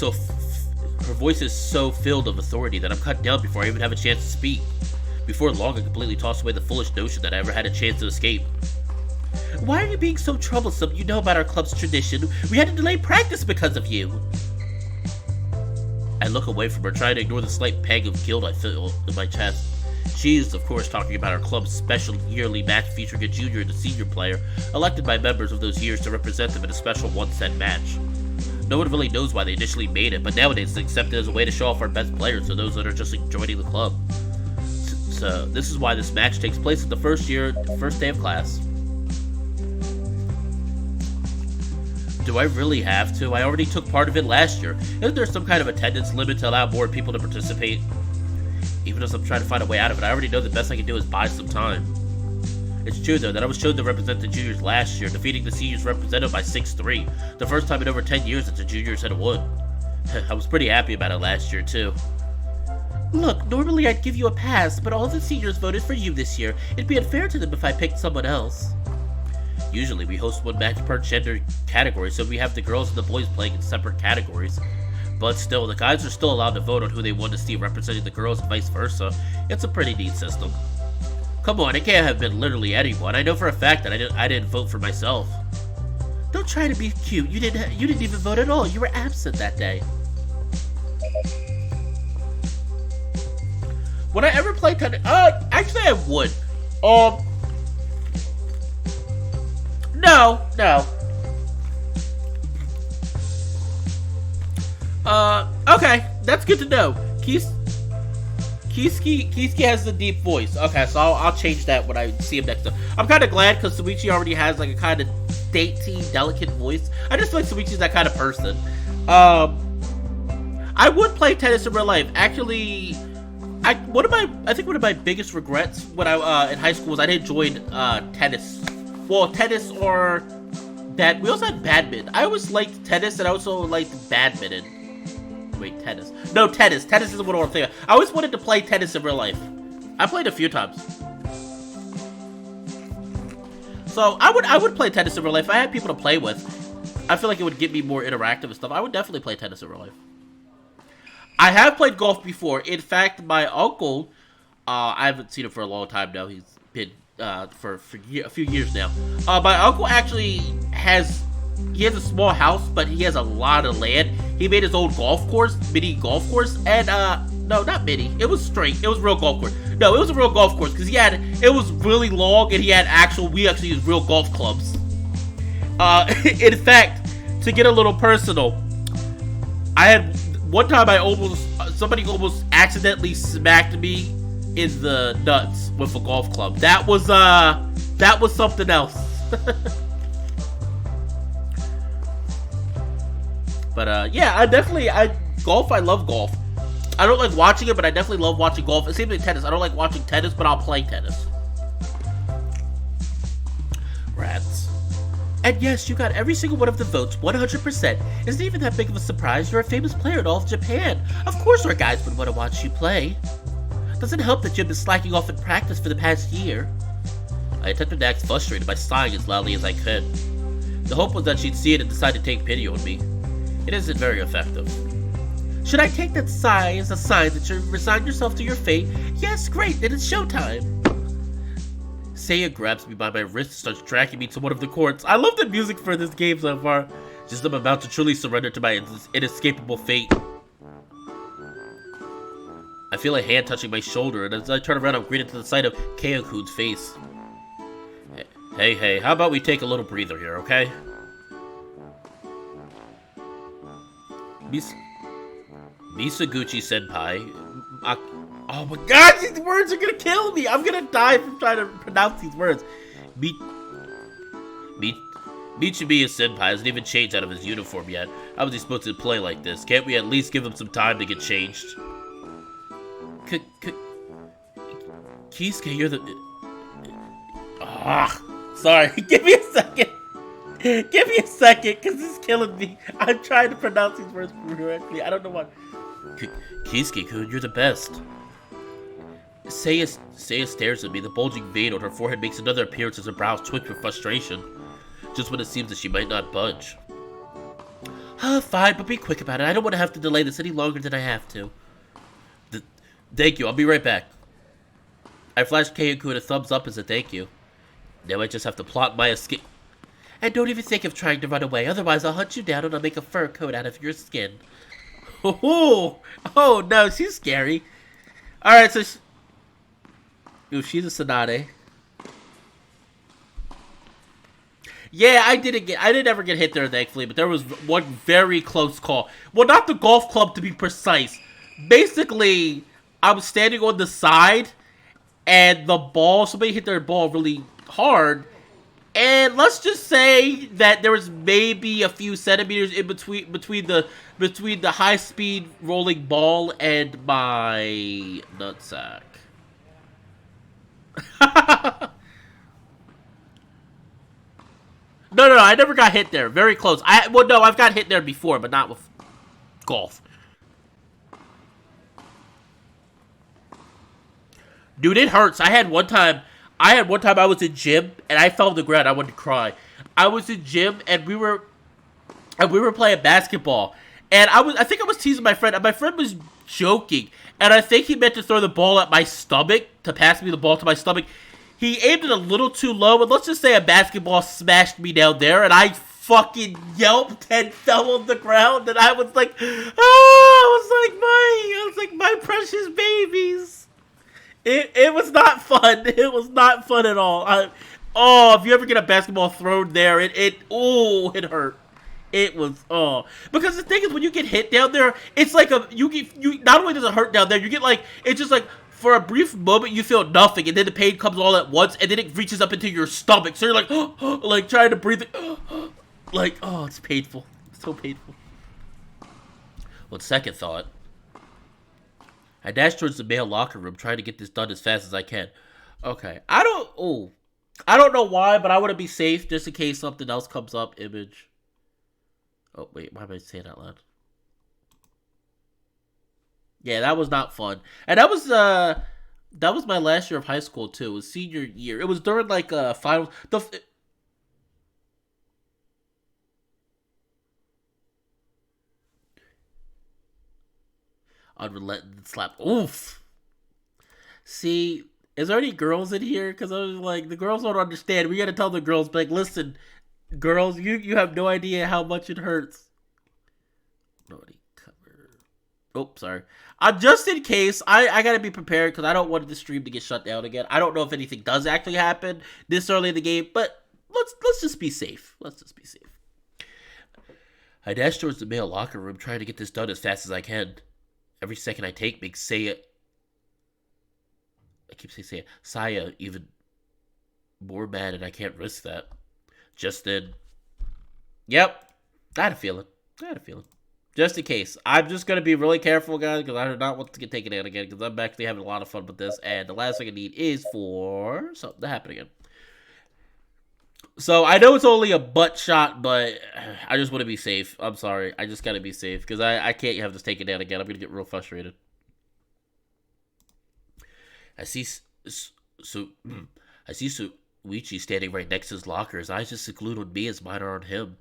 so filled of authority that I'm cut down before I even have a chance to speak. Before long, I completely tossed away the foolish notion that I ever had a chance to escape. Why are you being so troublesome? You know about our club's tradition. We had to delay practice because of you. I look away from her, trying to ignore the slight pang of guilt I feel in my chest. She is, of course, talking about our club's special yearly match featuring a junior and a senior player, elected by members of those years to represent them in a special one-set match. No one really knows why they initially made it, but nowadays it's accepted as a way to show off our best players to those that are just joining the club. So this is why this match takes place in the first day of class. Do I really have to? I already took part of it last year. Isn't there some kind of attendance limit to allow more people to participate? Even as I'm trying to find a way out of it, I already know the best I can do is buy some time. It's true though that I was chosen to represent the juniors last year, defeating the seniors represented by 6-3, the first time in over 10 years that the juniors had won. I was pretty happy about it last year too. Look, normally I'd give you a pass, but all the seniors voted for you this year. It'd be unfair to them if I picked someone else. Usually we host one match per gender category, so we have the girls and the boys playing in separate categories. But still, the guys are still allowed to vote on who they want to see representing the girls and vice versa. It's a pretty neat system. Come on, it can't have been literally anyone. I know for a fact that I didn't vote for myself. Don't try to be cute. You didn't even vote at all. You were absent that day. Would I ever play tennis? Actually I would. No. Okay, that's good to know. Kiski has the deep voice. Okay, so I'll change that when I see him next time. I'm kind of glad because Yuuichi already has like a kind of dainty, delicate voice. I just feel like Yuuichi's that kind of person. I would play tennis in real life. Actually, I think one of my biggest regrets when I in high school was I didn't join tennis. Well, tennis or we also had badminton. I always liked tennis and I also liked badminton. Wait, tennis. No, tennis. Tennis isn't what I'm thinking. I always wanted to play tennis in real life. I played a few times. So I would play tennis in real life. If I had people to play with, I feel like it would get me more interactive and stuff. I would definitely play tennis in real life. I have played golf before. In fact, my uncle, I haven't seen him for a long time now. He's been for a few years now. My uncle actually has a small house, but he has a lot of land. He made his own mini golf course, and no, not mini. It was straight. It was a real golf course. No, it was a real golf course because it was really long, and we actually used real golf clubs. In fact, to get a little personal, one time somebody almost accidentally smacked me in the nuts with a golf club. That was something else. But yeah, I love golf. I don't like watching it, but I definitely love watching golf. It seems like tennis. I don't like watching tennis, but I'll play tennis. Rats. And yes, you got every single one of the votes, 100%. Isn't even that big of a surprise? You're a famous player in all of Japan. Of course our guys would want to watch you play. Doesn't help that you've been slacking off in practice for the past year. I attempted to act frustrated by sighing as loudly as I could. The hope was that she'd see it and decide to take pity on me. It isn't very effective. Should I take that sigh as a sign that you resign yourself to your fate? Yes, great, then it's showtime. Seiya grabs me by my wrist and starts dragging me to one of the courts. I love the music for this game so far. Just I'm about to truly surrender to my inescapable fate. I feel a hand touching my shoulder, and as I turn around, I'm greeted to the sight of Keio-kun's face. Hey, how about we take a little breather here, okay? Misaguchi-senpai. Oh my god, these words are gonna kill me! I'm gonna die from trying to pronounce these words. Michimiya-senpai hasn't even changed out of his uniform yet. How was he supposed to play like this? Can't we at least give him some time to get changed? Kisuke, you're the... Sorry. Give me a second. Give me a second, because this is killing me. I'm trying to pronounce these words correctly. I don't know why. Kisuke-kun, you're the best. Seiya stares at me. The bulging vein on her forehead makes another appearance as her brows twitch with frustration. Just when it seems that she might not budge. Fine, but be quick about it. I don't want to have to delay this any longer than I have to. Thank you, I'll be right back. I flashed Keio-kun a thumbs up as a thank you. Now I just have to plot my escape. And don't even think of trying to run away, otherwise I'll hunt you down and I'll make a fur coat out of your skin. Oh no, she's scary. Alright, so... she's a Tsunade. Yeah, I didn't ever get hit there, thankfully, but there was one very close call. Well, not the golf club, to be precise. Basically, I was standing on the side, and somebody hit their ball really hard, and let's just say that there was maybe a few centimeters in between the high-speed rolling ball and my nutsack. No, I never got hit there. Very close. Well, no, I've got hit there before, but not with golf. Dude, it hurts. I had one time I was in gym and I fell on the ground. I wanted to cry. I was in gym and we were playing basketball. And I think I was teasing my friend. And my friend was joking. And I think he meant to throw the ball at my stomach, to pass me the ball to my stomach. He aimed it a little too low, and let's just say a basketball smashed me down there, and I fucking yelped and fell on the ground, and I was like, I was like, my precious babies. It was not fun. It was not fun at all. If you ever get a basketball thrown there, it hurt. It was, because the thing is, when you get hit down there, it's like you not only does it hurt down there, you get like, it's just like, for a brief moment, you feel nothing, and then the pain comes all at once, and then it reaches up into your stomach, so you're like, like, trying to breathe, like, it's painful. It's so painful. On second thought, I dash towards the male locker room, trying to get this done as fast as I can. Okay, I don't know why, but I want to be safe, just in case something else comes up, image. Oh, wait, why am I saying that out loud? Yeah, that was not fun. And that was my last year of high school too. It was senior year. It was during like finals. Unrelenting slap. Oof. See, is there any girls in here? Because I was like, the girls don't understand. We gotta tell the girls, like, listen, girls, you have no idea how much it hurts. Nobody cover. Oh, sorry. Just in case, I gotta be prepared because I don't want the stream to get shut down again. I don't know if anything does actually happen this early in the game, but let's just be safe. Let's just be safe. I dash towards the male locker room, trying to get this done as fast as I can. Every second I take makes Saya even more mad, and I can't risk that. Just then, yep, I had a feeling. Just in case. I'm just going to be really careful, guys, because I do not want to get taken out again, because I'm actually having a lot of fun with this, and the last thing I need is for something to happen again. So, I know it's only a butt shot, but I just want to be safe. I'm sorry. I just got to be safe, because I can't have this taken down again. I'm going to get real frustrated. I see Yuuichi standing right next to his locker. His eyes just glued on me as mine are on him.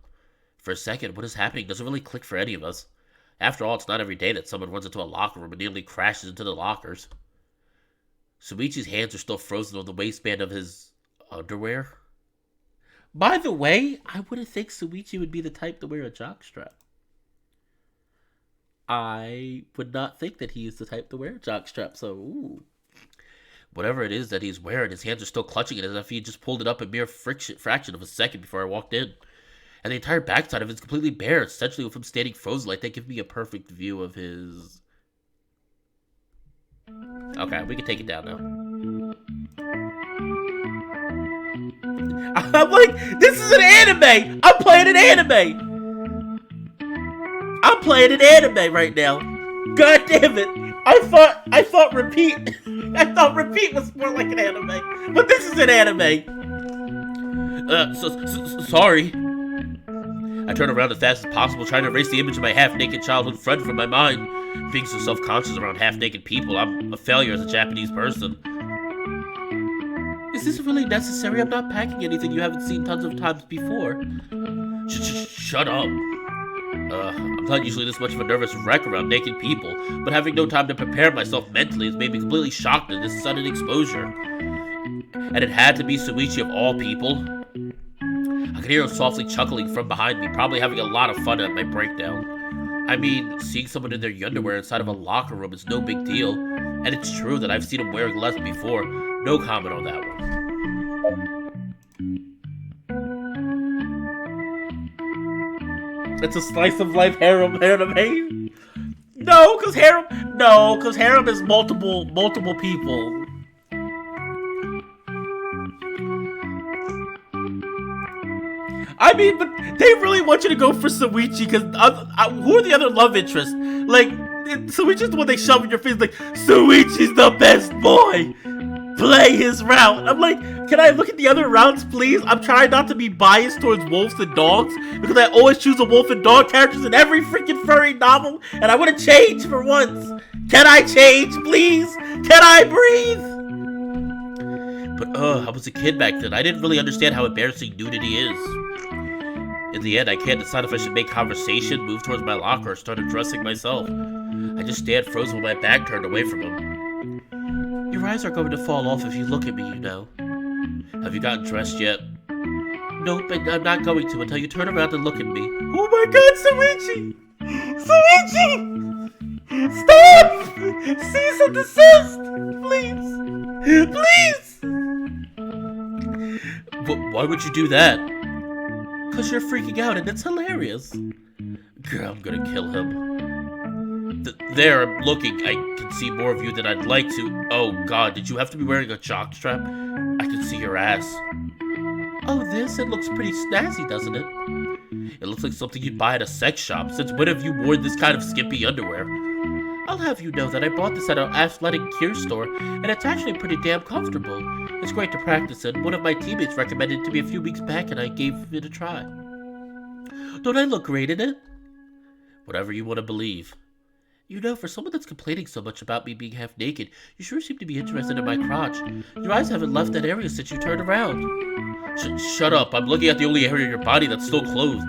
For a second, what is happening doesn't really click for any of us. After all, it's not every day that someone runs into a locker room and nearly crashes into the lockers. Yuuichi's hands are still frozen on the waistband of his Underwear? By the way, I wouldn't think Yuuichi would be the type to wear a jockstrap. I would not think that he is the type to wear a jockstrap, so, ooh. Whatever it is that he's wearing, his hands are still clutching it as if he just pulled it up a mere fraction of a second before I walked in. And the entire backside of it is completely bare, essentially with him standing frozen like that gives me a perfect view of his... Okay, we can take it down now. I'm like, this is an anime! I'm playing an anime! I'm playing an anime right now. God damn it! I thought Repeat. I thought Repeat was more like an anime, but this is an anime. Sorry. I turn around as fast as possible, trying to erase the image of my half-naked childhood friend from my mind. Being so self-conscious around half-naked people, I'm a failure as a Japanese person. Is this really necessary? I'm not packing anything you haven't seen tons of times before. Shut up. I'm not usually this much of a nervous wreck around naked people, but having no time to prepare myself mentally has made me completely shocked at this sudden exposure. And it had to be Yuuichi of all people. I could hear him softly chuckling from behind me, probably having a lot of fun at my breakdown. I mean, seeing someone in their underwear inside of a locker room is no big deal, and it's true that I've seen him wearing less before. No comment on that one. It's a slice of life harem anime. No, cause harem is multiple people. I mean, but they really want you to go for Yuuichi, because who are the other love interests? Like, Yuichi's the one they shove in your face, like, Yuichi's the best boy! Play his route! I'm like, can I look at the other routes, please? I'm trying not to be biased towards wolves and dogs, because I always choose a wolf and dog characters in every freaking furry novel, and I want to change for once! Can I change, please? Can I breathe? But, I was a kid back then. I didn't really understand how embarrassing nudity is. In the end, I can't decide if I should make conversation, move towards my locker, or start addressing myself. I just stand frozen with my back turned away from him. Your eyes are going to fall off if you look at me, you know. Have you gotten dressed yet? Nope, and I'm not going to until you turn around and look at me. Oh my god, Yuuichi! Yuuichi! Stop! Cease and desist! Please! Why would you do that? Because you're freaking out and it's hilarious. Girl, I'm gonna kill him. There, I'm looking. I can see more of you than I'd like to. Oh god, did you have to be wearing a jockstrap? I can see your ass. Oh, it looks pretty snazzy, doesn't it? It looks like something you'd buy at a sex shop. Since when have you worn this kind of skimpy underwear? I'll have you know that I bought this at an athletic gear store, and it's actually pretty damn comfortable. It's great to practice in. One of my teammates recommended it to me a few weeks back, and I gave it a try. Don't I look great in it? Whatever you want to believe. You know, for someone that's complaining so much about me being half naked, you sure seem to be interested in my crotch. Your eyes haven't left that area since you turned around. Shut up. I'm looking at the only area of your body that's still clothed.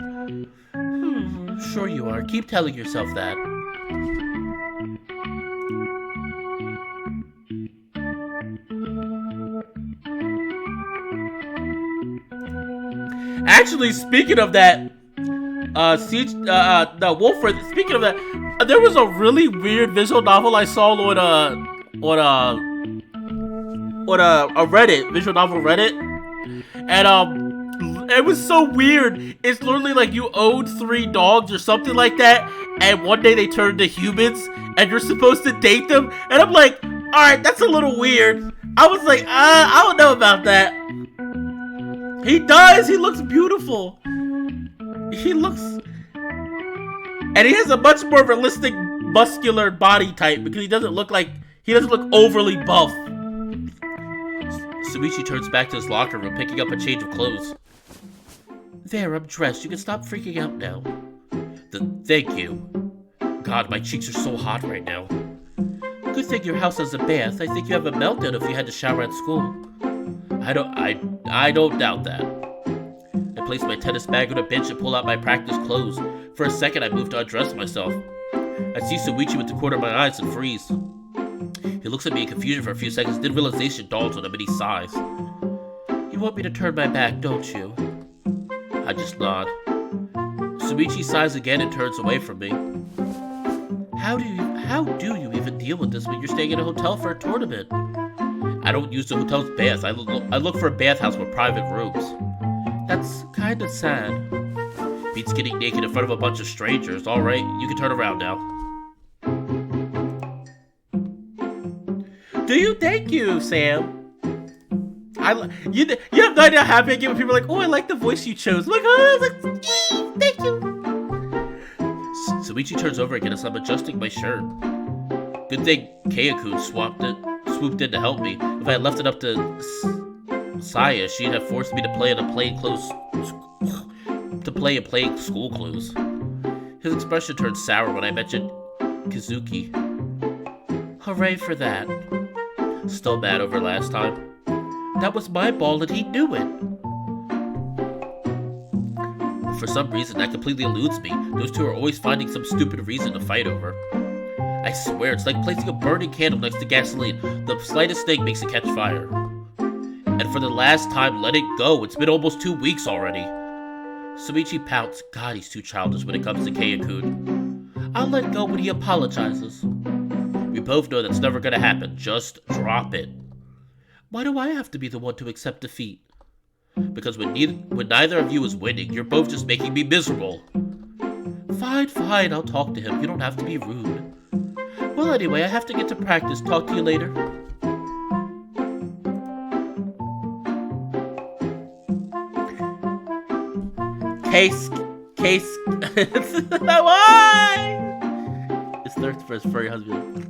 Sure you are. Keep telling yourself that. Actually, speaking of that, speaking of that, there was a really weird visual novel I saw on a Reddit, visual novel Reddit, and it was so weird. It's literally like you owned 3 dogs or something like that, and one day they turned to humans, and you're supposed to date them, and I'm like, alright, that's a little weird. I was like, I don't know about that. He does! He looks beautiful! He looks... And he has a much more realistic, muscular body type because he doesn't look overly buff. Yuuichi turns back to his locker room, picking up a change of clothes. There, I'm dressed. You can stop freaking out now. Thank you. God, my cheeks are so hot right now. Good thing your house has a bath. I think you have a meltdown if you had to shower at school. I don't doubt that. I place my tennis bag on a bench and pull out my practice clothes. For a second, I move to undress myself. I see Yuuichi with the corner of my eyes and freeze. He looks at me in confusion for a few seconds, then realization dawns on him and he sighs. You You want me to turn my back, don't you? I just nod. Yuuichi sighs again and turns away from me. How do you even deal with this when you're staying in a hotel for a tournament? I don't use the hotel's baths. I look for a bathhouse with private rooms. That's kind of sad. Beats getting naked in front of a bunch of strangers. All right, you can turn around now. Do you? Thank you, Sam. You have no idea how happy I get when people are like, oh, I like the voice you chose. I'm like, oh, thank you. Yuuichi turns over again as I'm adjusting my shirt. Good thing Kayakun swooped in to help me. If I had left it up to Saya, she'd have forced me to play in plain school clothes. His expression turned sour when I mentioned Kazuki. Hooray for that. Still mad over last time. That was my ball and he knew it. For some reason, that completely eludes me. Those two are always finding some stupid reason to fight over. I swear, it's like placing a burning candle next to gasoline. The slightest thing makes it catch fire. And for the last time, let it go. It's been almost 2 weeks already. Yuuichi pouts. God, he's too childish when it comes to Kayakun. I'll let go when he apologizes. We both know that's never gonna happen. Just drop it. Why do I have to be the one to accept defeat? Because when neither of you is winning, you're both just making me miserable. Fine, I'll talk to him. You don't have to be rude. Well, anyway, I have to get to practice. Talk to you later. Case. Why? It's thirst for his furry husband.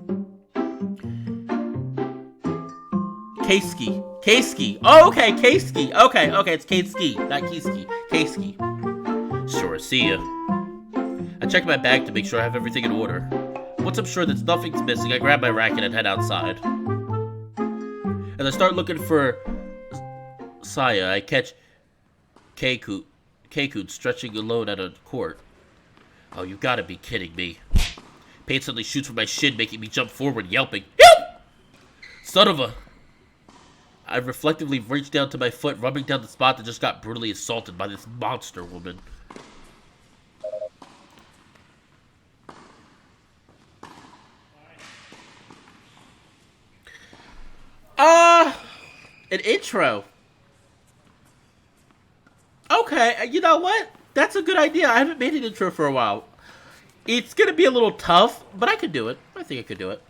Keiski. Oh, okay, Keiski. Okay, it's Keiski, not Keiski. Keiski. Sure, see ya. I check my bag to make sure I have everything in order. Once I'm sure that nothing's missing, I grab my racket and head outside. As I start looking for Saya, I catch Keikun stretching alone at a court. Oh, you gotta be kidding me. Pain suddenly shoots from my shin, making me jump forward, yelping, "Help! Son of a..." I reflectively reached down to my foot, rubbing down the spot that just got brutally assaulted by this monster woman. An intro. Okay, you know what? That's a good idea. I haven't made an intro for a while. It's gonna be a little tough, but I could do it. I think I could do it.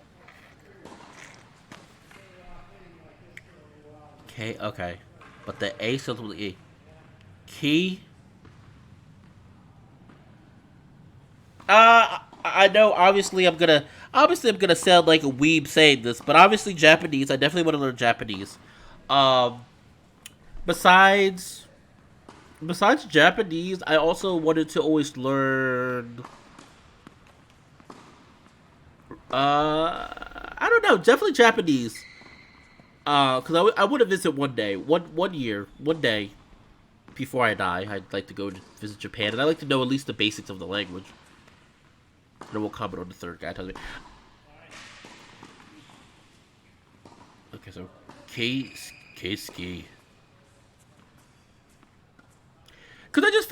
Okay. But the A starts with E. Key. I know obviously I'm gonna sound like a weeb saying this, but obviously Japanese, I definitely want to learn Japanese. Besides Japanese, I also wanted to always learn I don't know, definitely Japanese. Because I want to visit one day, one day, before I die. I'd like to go to visit Japan, and I'd like to know at least the basics of the language. And then we'll comment on the third guy. Tells me. Okay, so K-ski. Cause I just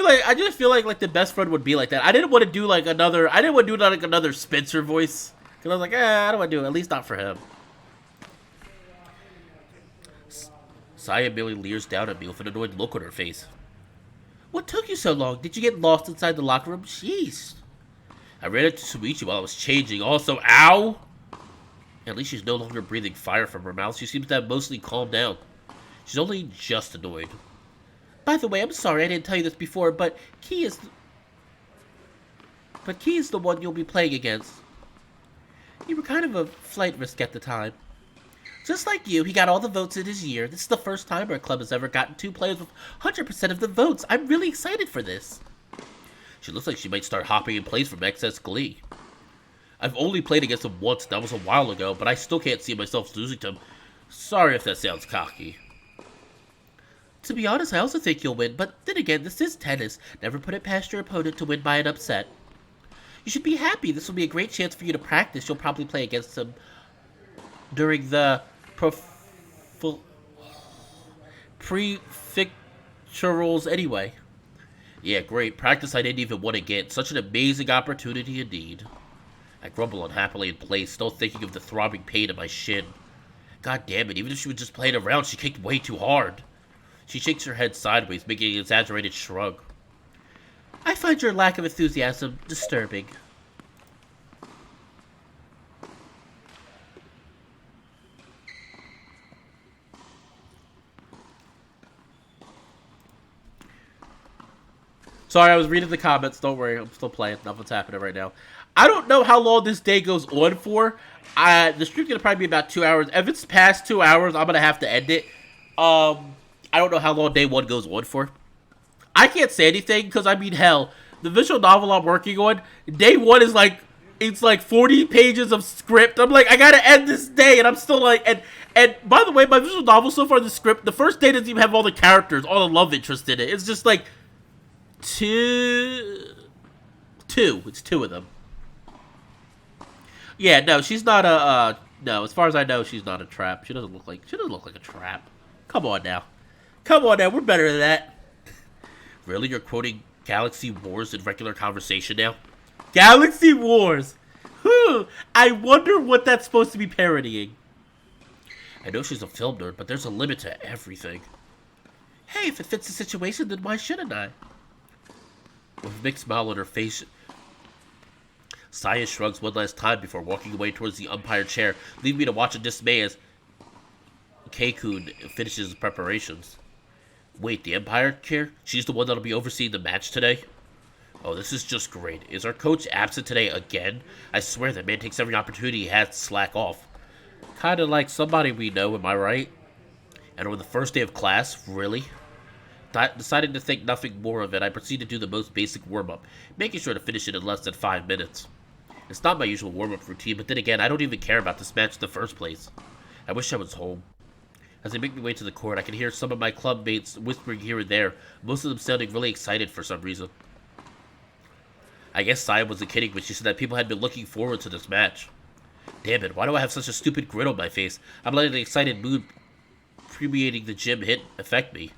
feel like the best friend would be like that. I didn't want to do another Spencer voice. Cause I was like, I don't want to do it. At least not for him. Saya merely leers down at me with an annoyed look on her face. What took you so long? Did you get lost inside the locker room? Jeez. I ran into Yuuichi while I was changing. Also, ow! At least she's no longer breathing fire from her mouth. She seems to have mostly calmed down. She's only just annoyed. By the way, I'm sorry I didn't tell you this before, but Key is the one you'll be playing against. You were kind of a flight risk at the time. Just like you, he got all the votes in his year. This is the first time our club has ever gotten 2 players with 100% of the votes. I'm really excited for this. She looks like she might start hopping in place from excess glee. I've only played against him once, and that was a while ago, but I still can't see myself losing to him. Sorry if that sounds cocky. To be honest, I also think you'll win, but then again, this is tennis. Never put it past your opponent to win by an upset. You should be happy. This will be a great chance for you to practice. You'll probably play against him during the prefecturals anyway. Yeah, great. Practice I didn't even want to get. Such an amazing opportunity indeed. I grumble unhappily in place, still thinking of the throbbing pain in my shin. God damn it, even if she was just playing around, she kicked way too hard. She shakes her head sideways, making an exaggerated shrug. I find your lack of enthusiasm disturbing. Sorry, I was reading the comments. Don't worry, I'm still playing. Nothing's happening right now. I don't know how long this day goes on for. The stream's gonna probably be about 2 hours. If it's past 2 hours, I'm gonna have to end it. I don't know how long day one goes on for. I can't say anything because, I mean, hell, the visual novel I'm working on, day one is like, it's like 40 pages of script. I'm like, I gotta end this day, and I'm still like, and by the way, my visual novel so far, the script, the first day doesn't even have all the characters, all the love interest in it. It's just like two. It's two of them. Yeah, no, she's not a. No, as far as I know, she's not a trap. She doesn't look like a trap. Come on now, we're better than that. Really, you're quoting Galaxy Wars in regular conversation now? Galaxy Wars. I wonder what that's supposed to be parodying. I know she's a film nerd, but there's a limit to everything. Hey, if it fits the situation, then why shouldn't I? With a big smile on her face, Saya shrugs one last time before walking away towards the umpire chair, leaving me to watch in dismay as Keikun finishes his preparations. Wait, the umpire chair? She's the one that'll be overseeing the match today? Oh, this is just great. Is our coach absent today again? I swear that man takes every opportunity he has to slack off. Kinda like somebody we know, am I right? And on the first day of class, really? Deciding to think nothing more of it, I proceed to do the most basic warm-up, making sure to finish it in less than 5 minutes. It's not my usual warm-up routine, but then again, I don't even care about this match in the first place. I wish I was home. As I make my way to the court, I can hear some of my club mates whispering here and there, most of them sounding really excited for some reason. I guess Saya wasn't kidding when she said that people had been looking forward to this match. Damn it, why do I have such a stupid grin on my face? I'm letting the excited mood permeating the gym affect me.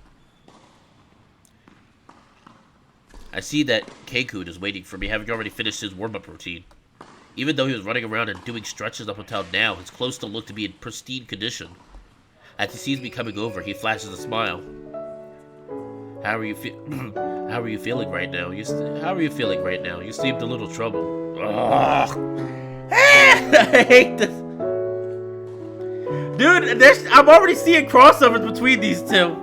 I see that Keikun is waiting for me, having already finished his warm-up routine. Even though he was running around and doing stretches up until now, his clothes still look to be in pristine condition. As he sees me coming over, he flashes a smile. How are you feeling right now? You seemed a little troubled. I hate this. Dude, I'm already seeing crossovers between these two.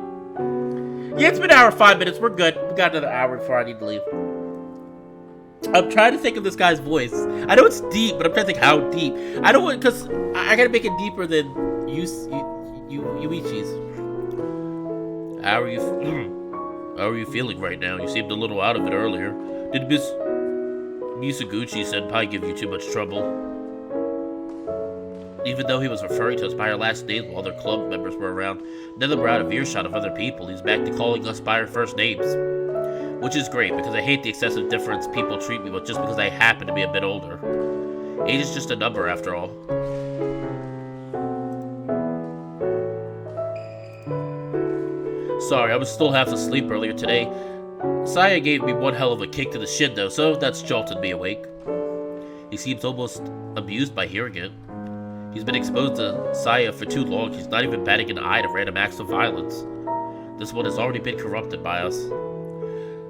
Yeah, it's been an hour and 5 minutes. We're good. We got another hour before I need to leave. I'm trying to think of this guy's voice. I know it's deep, but I'm trying to think how deep. I don't want, because I gotta make it deeper than Yuichi's. How are you feeling right now? You seemed a little out of it earlier. Did Miss Misaguchi-senpai give you too much trouble? Even though he was referring to us by our last names while other club members were around, none of them were out of earshot of other people. He's back to calling us by our first names. Which is great, because I hate the excessive difference people treat me with just because I happen to be a bit older. Age is just a number, after all. Sorry, I was still half asleep earlier today. Saya gave me one hell of a kick to the shin, though, so that's jolted me awake. He seems almost amused by hearing it. He's been exposed to Saya for too long, he's not even batting an eye to random acts of violence. This one has already been corrupted by us.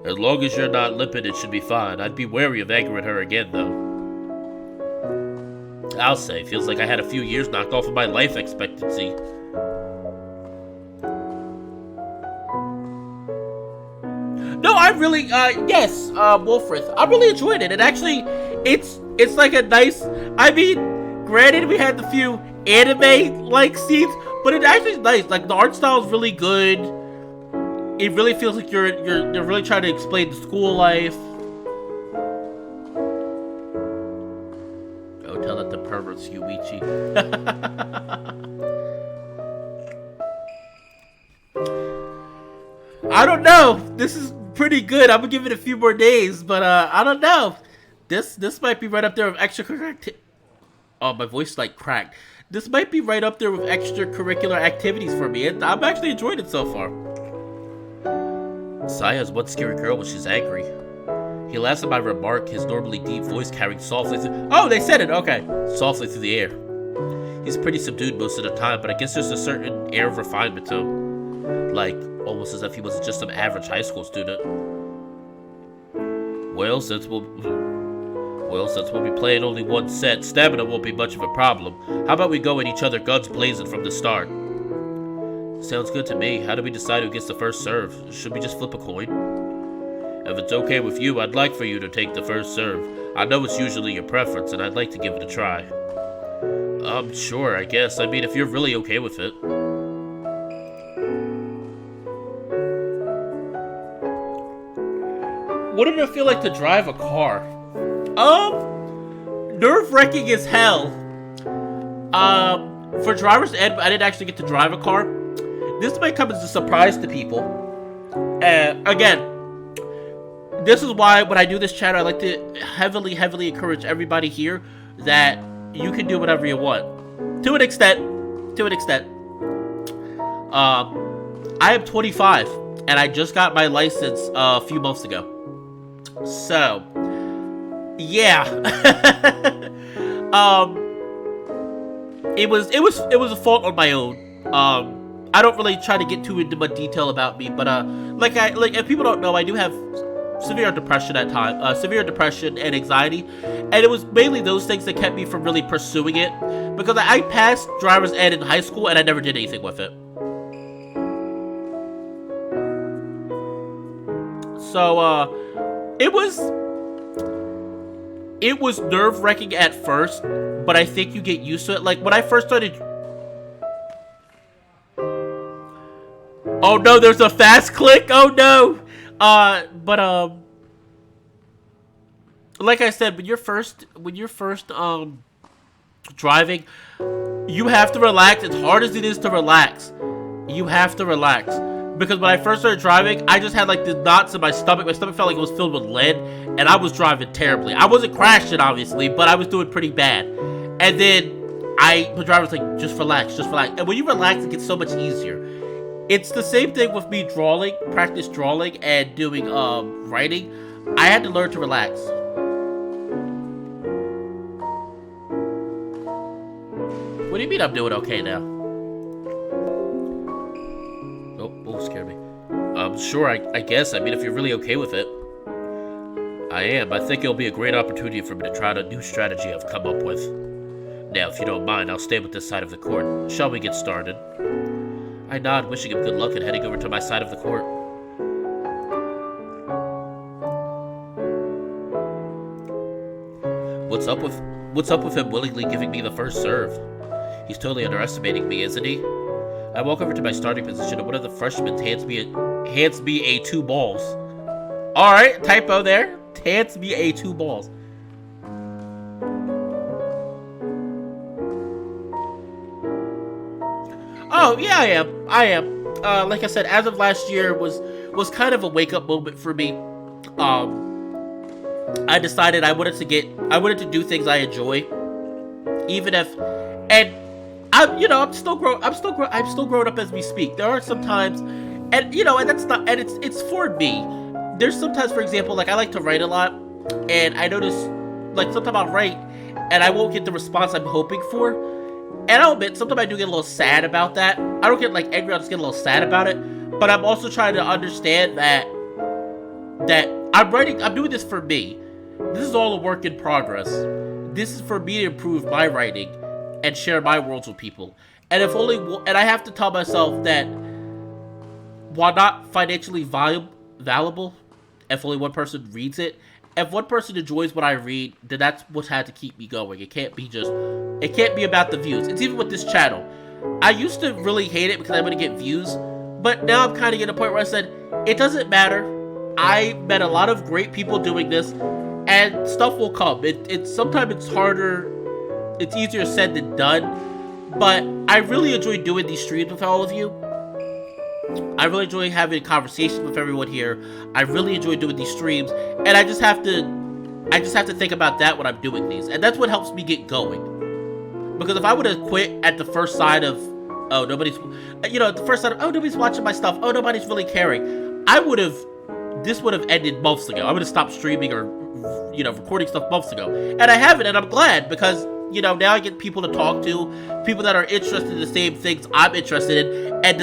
As long as you're not limping, it should be fine. I'd be wary of angering her again, though. I'll say, feels like I had a few years knocked off of my life expectancy. No, I really, yes, Wolfrith. I really enjoyed it. And actually, it's like a nice, I mean, granted, we had the few anime-like scenes, but it actually is nice. Like, the art style is really good. It really feels like you're really trying to explain the school life. Oh, tell it to perverts, Yuichi. I don't know. This is pretty good. I'm gonna give it a few more days, but I don't know. This might be right up there with extracurricular. Oh, my voice like cracked. This might be right up there with extracurricular activities for me. I'm actually enjoying it so far. Saya is one scary girl when she's angry. He laughs at my remark, his normally deep voice carrying softly through— Oh, they said it! Okay. Softly through the air. He's pretty subdued most of the time, but I guess there's a certain air of refinement to him. Like, almost as if he wasn't just some average high school student. Well, since we'll be playing only one set, stamina won't be much of a problem. How about we go at each other guns blazing from the start? Sounds good to me. How do we decide who gets the first serve? Should we just flip a coin? If it's okay with you, I'd like for you to take the first serve. I know it's usually your preference, and I'd like to give it a try. Sure, I guess. I mean, if you're really okay with it. What did it feel like to drive a car? Nerve-wracking as hell. For driver's ed, I didn't actually get to drive a car. This might come as a surprise to people. Again, this is why when I do this channel, I like to heavily encourage everybody here that you can do whatever you want. To an extent. I am 25, and I just got my license a few months ago. So, yeah. It was a fault on my own. I don't really try to get too into much detail about me, but like if people don't know, I do have severe depression at times, severe depression and anxiety, and it was mainly those things that kept me from really pursuing it, because I passed driver's ed in high school and I never did anything with it. So it was nerve-wracking at first, but I think you get used to it. Like when I first started. Oh no, there's a fast click. Oh no. Like I said, when you're first driving, you have to relax. As hard as it is to relax, you have to relax. Because when I first started driving, I just had like the knots in my stomach. My stomach felt like it was filled with lead, and I was driving terribly. I wasn't crashing, obviously, but I was doing pretty bad. And then the driver was like, just relax. And when you relax, it gets so much easier. It's the same thing with me practice drawing and doing writing. I had to learn to relax. What do you mean I'm doing okay now? Oh, scared me. Sure, I guess. I mean, if you're really okay with it. I am. I think it'll be a great opportunity for me to try a new strategy I've come up with. Now, if you don't mind, I'll stay with this side of the court. Shall we get started? I nod, wishing him good luck and heading over to my side of the court. What's up with him willingly giving me the first serve? He's totally underestimating me, isn't he? I walk over to my starting position and one of the freshmen hands me a 2 balls. Alright, typo there. Hands me a 2 balls. Oh, yeah, I am. Like I said, as of last year was kind of a wake-up moment for me. I decided I wanted to do things I enjoy, even if, and I'm still growing up as we speak. There are some times, and it's for me. There's sometimes, for example, like I like to write a lot, and I notice, like sometimes I'll write, and I won't get the response I'm hoping for. And I'll admit, sometimes I do get a little sad about that. I don't get like angry, I'll just get a little sad about it. But I'm also trying to understand that I'm doing this for me. This is all a work in progress. This is for me to improve my writing and share my worlds with people. And I have to tell myself that while not financially valuable, if only one person reads it, if one person enjoys what I read, then that's what's had to keep me going. It can't be about the views. It's even with this channel. I used to really hate it because I wouldn't get views, but now I'm kind of getting a point where I said, it doesn't matter. I met a lot of great people doing this, and stuff will come. Sometimes it's harder, it's easier said than done, but I really enjoy doing these streams with all of you. I really enjoy having conversations with everyone here. I really enjoy doing these streams, and I just have to think about that when I'm doing these, and that's what helps me get going. Because if I would have quit at the first sign of, oh, nobody's watching my stuff, oh, nobody's really caring, I would have this would have ended months ago. I would have stopped streaming or, recording stuff months ago. And I haven't, and I'm glad, because, now I get people to talk to, people that are interested in the same things I'm interested in, and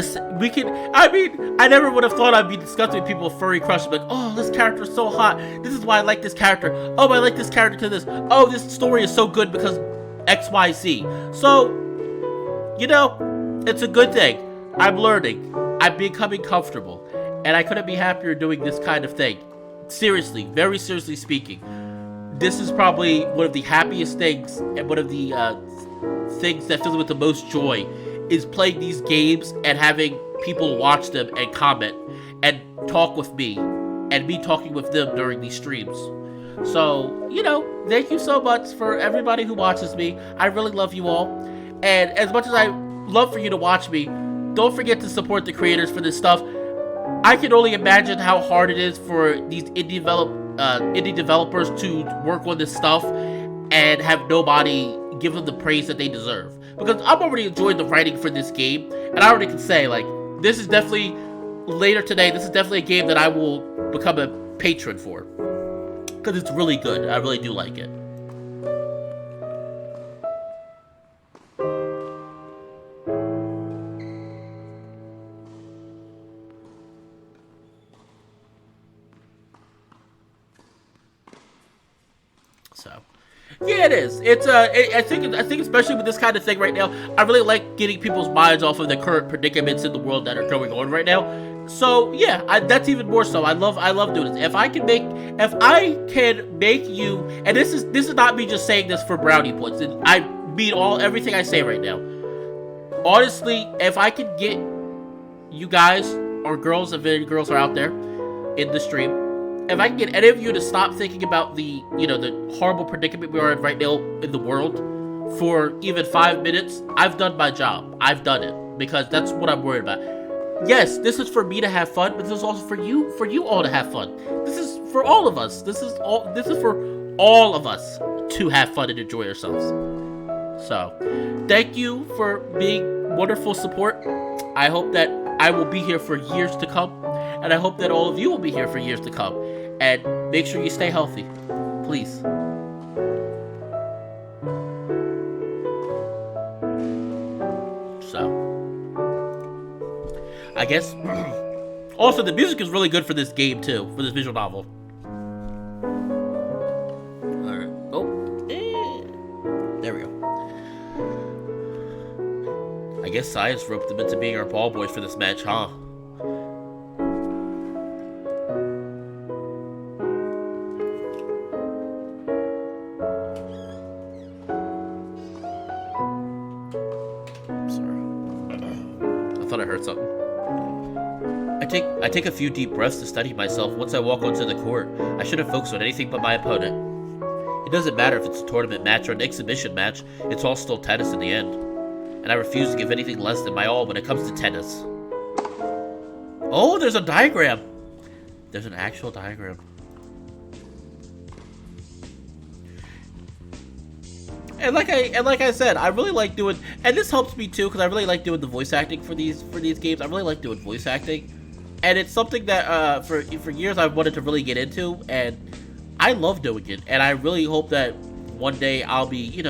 I never would have thought I'd be discussing with people with furry crushes, like, oh, this character is so hot, this is why I like this character, oh, I like this character to this, oh, this story is so good because XYZ. So, it's a good thing. I'm learning. I'm becoming comfortable. And I couldn't be happier doing this kind of thing. Seriously, very seriously speaking. This is probably one of the happiest things, and one of the things that fills me with the most joy, is playing these games and having people watch them and comment and talk with me, and me talking with them during these streams. So, thank you so much for everybody who watches me. I really love you all. And as much as I love for you to watch me, don't forget to support the creators for this stuff. I can only imagine how hard it is for these indie developers to work on this stuff and have nobody give them the praise that they deserve. Because I'm already enjoying the writing for this game, and I already can say, like, this is definitely, later today, this is definitely a game that I will become a patron for. Because it's really good. I really do like it. So, yeah, it is. It's I think especially with this kind of thing right now, I really like getting people's minds off of the current predicaments in the world that are going on right now. So yeah, that's even more so. I love doing this. If I can make you, and this is not me just saying this for brownie points. I mean everything I say right now. Honestly, if I can get you guys or girls, if any girls are out there in the stream, if I can get any of you to stop thinking about the horrible predicament we are in right now in the world for even 5 minutes, I've done my job. I've done it, because that's what I'm worried about. Yes, this is for me to have fun, but this is also for you all to have fun. This is for all of us. This is for all of us to have fun and enjoy ourselves. So, thank you for being wonderful support. I hope that I will be here for years to come, and I hope that all of you will be here for years to come. And make sure you stay healthy, please. So, I guess. Also, the music is really good for this game too, for this visual novel. All right. Oh, there we go. I guess science roped them into being our ball boys for this match, huh? I heard something. I take a few deep breaths to steady myself once I walk onto the court. I shouldn't focus on anything but my opponent. It doesn't matter if it's a tournament match or an exhibition match, it's all still tennis in the end. And I refuse to give anything less than my all when it comes to tennis. Oh, there's a diagram! There's an actual diagram. And like I said, I really like doing, and this helps me too, because I really like doing the voice acting for these games. I really like doing voice acting, and it's something that for years I've wanted to really get into, and I love doing it. And I really hope that one day I'll be,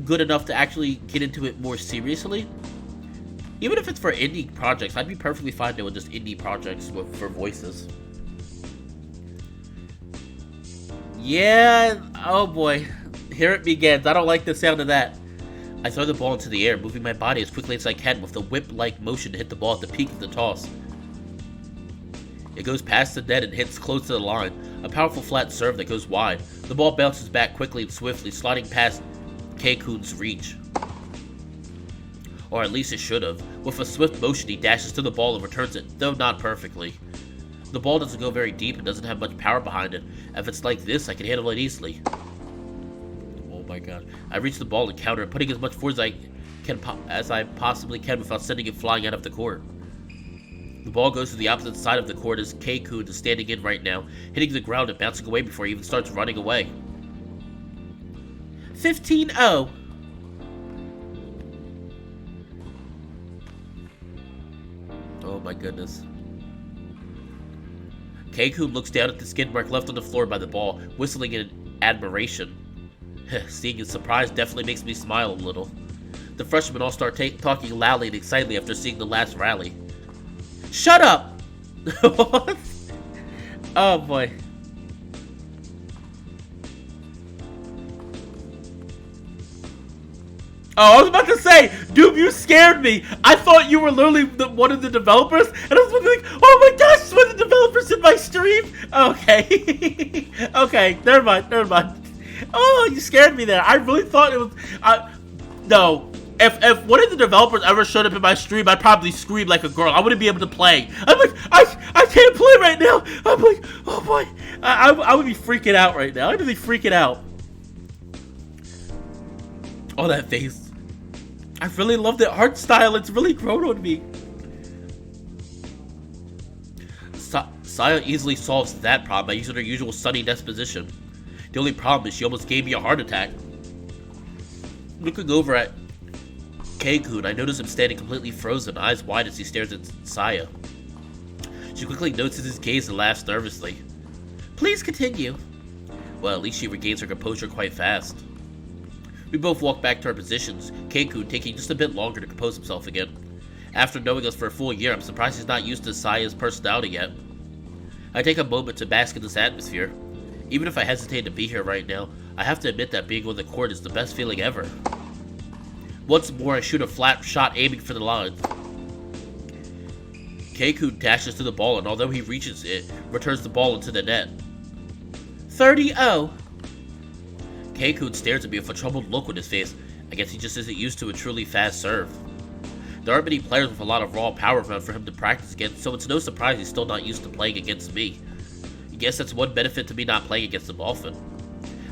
good enough to actually get into it more seriously. Even if it's for indie projects, I'd be perfectly fine doing just indie projects for voices. Yeah, oh boy. Here it begins. I don't like the sound of that. I throw the ball into the air, moving my body as quickly as I can with a whip-like motion to hit the ball at the peak of the toss. It goes past the net and hits close to the line, a powerful flat serve that goes wide. The ball bounces back quickly and swiftly, sliding past Keikun's reach. Or at least it should have. With a swift motion, he dashes to the ball and returns it, though not perfectly. The ball doesn't go very deep and doesn't have much power behind it. If it's like this, I can handle it easily. Oh my god. I reach the ball and counter, putting as much force as I possibly can without sending it flying out of the court. The ball goes to the opposite side of the court as Keikun is standing in right now, hitting the ground and bouncing away before he even starts running away. 15-0. Oh my goodness. Keikun looks down at the skid mark left on the floor by the ball, whistling in admiration. Seeing his surprise definitely makes me smile a little. The freshmen all start talking loudly and excitedly after seeing the last rally. Shut up! What? Oh boy. Oh, I was about to say, dude, you scared me. I thought you were literally one of the developers, and I was like, oh my gosh, it's one of the developers in my stream. Okay. Okay, never mind. Oh, you scared me there. I really thought it was... no. If one of the developers ever showed up in my stream, I'd probably scream like a girl. I wouldn't be able to play. I'm like, I can't play right now. I'm like, oh boy. I would be freaking out right now. I'd be freaking out. Oh, that face. I really love the art style. It's really grown on me. Saya easily solves that problem by using her usual sunny disposition. The only problem is she almost gave me a heart attack. Looking over at Keikun, I notice him standing completely frozen, eyes wide as he stares at Saya. She quickly notices his gaze and laughs nervously. Please continue. Well, at least she regains her composure quite fast. We both walk back to our positions, Keikun taking just a bit longer to compose himself again. After knowing us for a full year, I'm surprised he's not used to Saya's personality yet. I take a moment to bask in this atmosphere. Even if I hesitate to be here right now, I have to admit that being on the court is the best feeling ever. Once more, I shoot a flat shot aiming for the line. Keikun dashes to the ball, and although he reaches it, returns the ball into the net. 30-0. Keikun stares at me with a troubled look on his face. I guess he just isn't used to a truly fast serve. There aren't many players with a lot of raw power for him to practice against, so it's no surprise he's still not used to playing against me. I guess that's one benefit to me not playing against him often.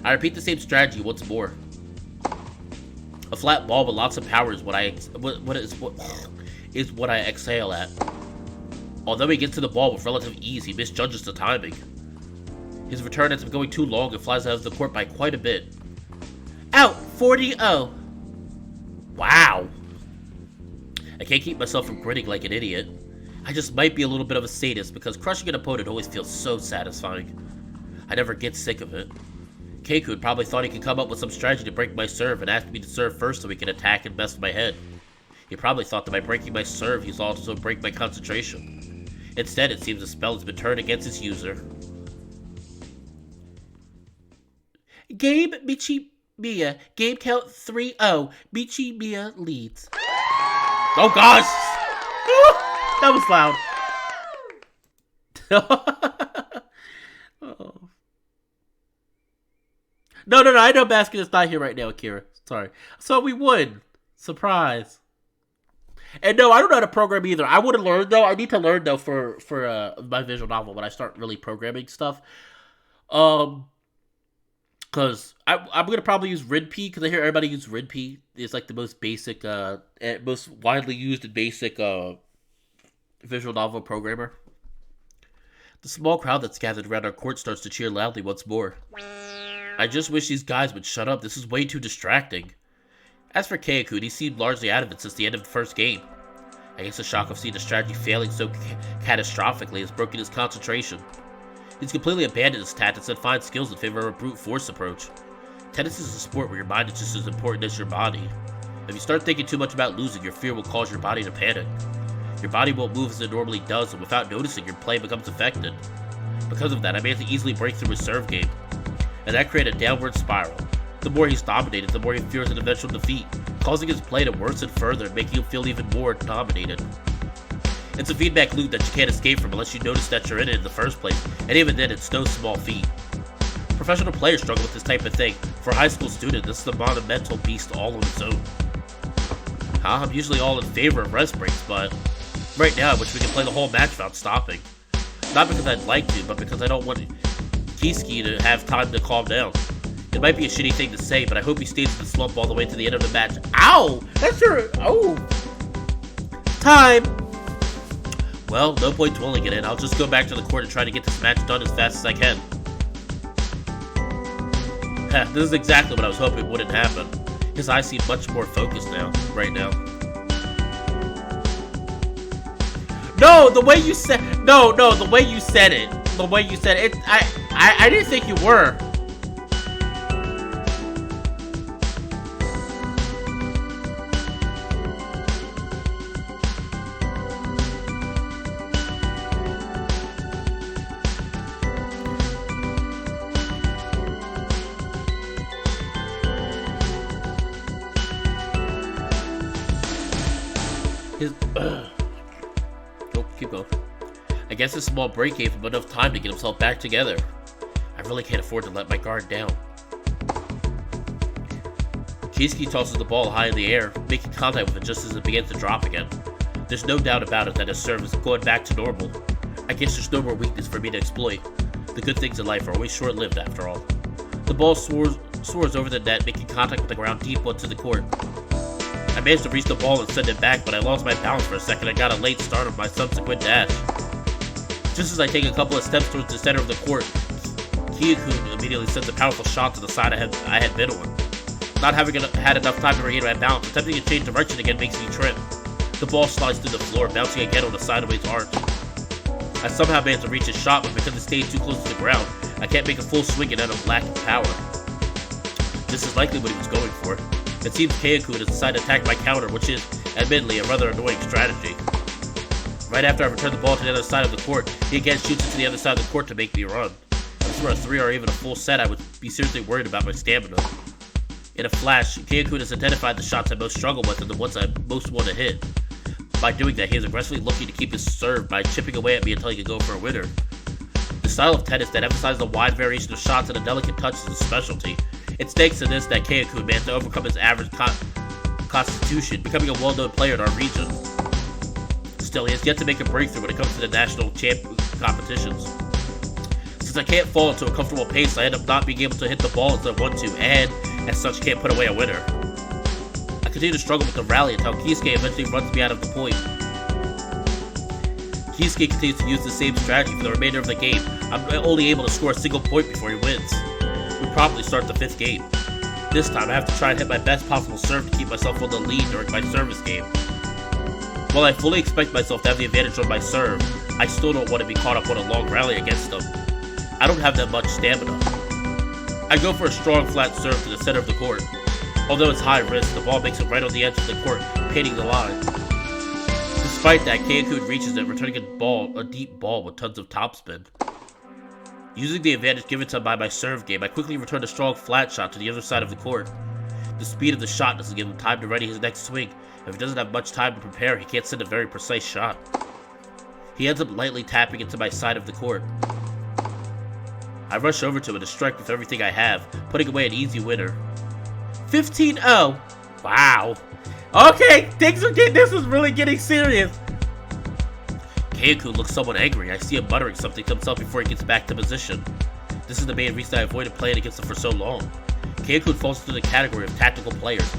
I repeat the same strategy once more. A flat ball with lots of power is what I exhale at. Although he gets to the ball with relative ease, he misjudges the timing. His return ends up going too long and flies out of the court by quite a bit. Out! 40-0! Wow! I can't keep myself from grinning like an idiot. I just might be a little bit of a sadist because crushing an opponent always feels so satisfying. I never get sick of it. Keikun probably thought he could come up with some strategy to break my serve and asked me to serve first so he could attack and mess with my head. He probably thought that by breaking my serve, he's also break my concentration. Instead, it seems the spell has been turned against its user. Game Michimiya. Game count 3-0. Michimiya leads. Oh gosh! That was loud. Oh. No, I know Basket is not here right now, Akira. Sorry. So we won. Surprise. And no, I don't know how to program either. I would have learned though. I need to learn though for my visual novel when I start really programming stuff. Because I'm going to probably use RidP, because I hear everybody use RidP. It's like the most basic, most widely used and basic visual novel programmer. The small crowd that's gathered around our court starts to cheer loudly once more. I just wish these guys would shut up. This is way too distracting. As for Keikun, he seemed largely out of it since the end of the first game. I guess the shock of seeing the strategy failing so catastrophically has broken his concentration. He's completely abandoned his tactics and fine skills in favor of a brute force approach. Tennis is a sport where your mind is just as important as your body. If you start thinking too much about losing, your fear will cause your body to panic. Your body won't move as it normally does, and without noticing, your play becomes affected. Because of that, I managed to easily break through his serve game, and that created a downward spiral. The more he's dominated, the more he fears an eventual defeat, causing his play to worsen further and making him feel even more dominated. It's a feedback loop that you can't escape from unless you notice that you're in it in the first place, and even then it's no small feat. Professional players struggle with this type of thing. For a high school student, this is a monumental beast all on its own. I'm usually all in favor of rest breaks, but right now I wish we could play the whole match without stopping. Not because I'd like to, but because I don't want Kiski to have time to calm down. It might be a shitty thing to say, but I hope he stays in the slump all the way to the end of the match. Ow! That's your... Oh! Time! Well, no point dwelling in it. I'll just go back to the court and try to get this match done as fast as I can. This is exactly what I was hoping wouldn't happen. His eyes seem much more focused now, right now. No, the way you said... No, the way you said it. the way you said it. I didn't think you were. Oh, keep going. I guess this small break gave him enough time to get himself back together. I really can't afford to let my guard down. Kisuke tosses the ball high in the air, making contact with it just as it begins to drop again. There's no doubt about it that his serve is going back to normal. I guess there's no more weakness for me to exploit. The good things in life are always short-lived after all. The ball soars over the net, making contact with the ground deep onto the court. I managed to reach the ball and send it back, but I lost my balance for a second and got a late start on my subsequent dash. Just as I take a couple of steps towards the center of the court, Kiyokun immediately sends a powerful shot to the side I had been on. Not having had enough time to regain my balance, attempting to change direction again makes me trip. The ball slides through the floor, bouncing again on the sideways arch. I somehow managed to reach his shot, but because it stayed too close to the ground, I can't make a full swing and end up lacking power. This is likely what he was going for. It seems Kiyokun has decided to attack my counter, which is, admittedly, a rather annoying strategy. Right after I return the ball to the other side of the court, he again shoots it to the other side of the court to make me run. If this were a 3 or even a full set, I would be seriously worried about my stamina. In a flash, Kiyokun has identified the shots I most struggle with and the ones I most want to hit. By doing that, he is aggressively looking to keep his serve by chipping away at me until he can go for a winner. The style of tennis that emphasizes a wide variation of shots and a delicate touch is a specialty. It's thanks to this that Kiyokun managed to overcome his average constitution, becoming a well-known player in our region. Still, he has yet to make a breakthrough when it comes to the national competitions. Since I can't fall into a comfortable pace, I end up not being able to hit the ball as I want to, and, as such, can't put away a winner. I continue to struggle with the rally until Kisuke eventually runs me out of the point. Kisuke continues to use the same strategy for the remainder of the game. I'm only able to score a single point before he wins. We promptly start the 5th game. This time I have to try and hit my best possible serve to keep myself on the lead during my service game. While I fully expect myself to have the advantage on my serve, I still don't want to be caught up on a long rally against them. I don't have that much stamina. I go for a strong flat serve to the center of the court. Although it's high risk, the ball makes it right on the edge of the court, painting the line. Despite that, Kiyokun reaches it, returning a deep ball with tons of topspin. Using the advantage given to him by my serve game, I quickly return a strong flat shot to the other side of the court. The speed of the shot doesn't give him time to ready his next swing. If he doesn't have much time to prepare, he can't send a very precise shot. He ends up lightly tapping into my side of the court. I rush over to him and strike with everything I have, putting away an easy winner. 15-0. Wow. Okay, this is really getting serious. Kiyokun looks somewhat angry. I see him muttering something to himself before he gets back to position. This is the main reason I avoided playing against him for so long. Kiyokun falls into the category of tactical players.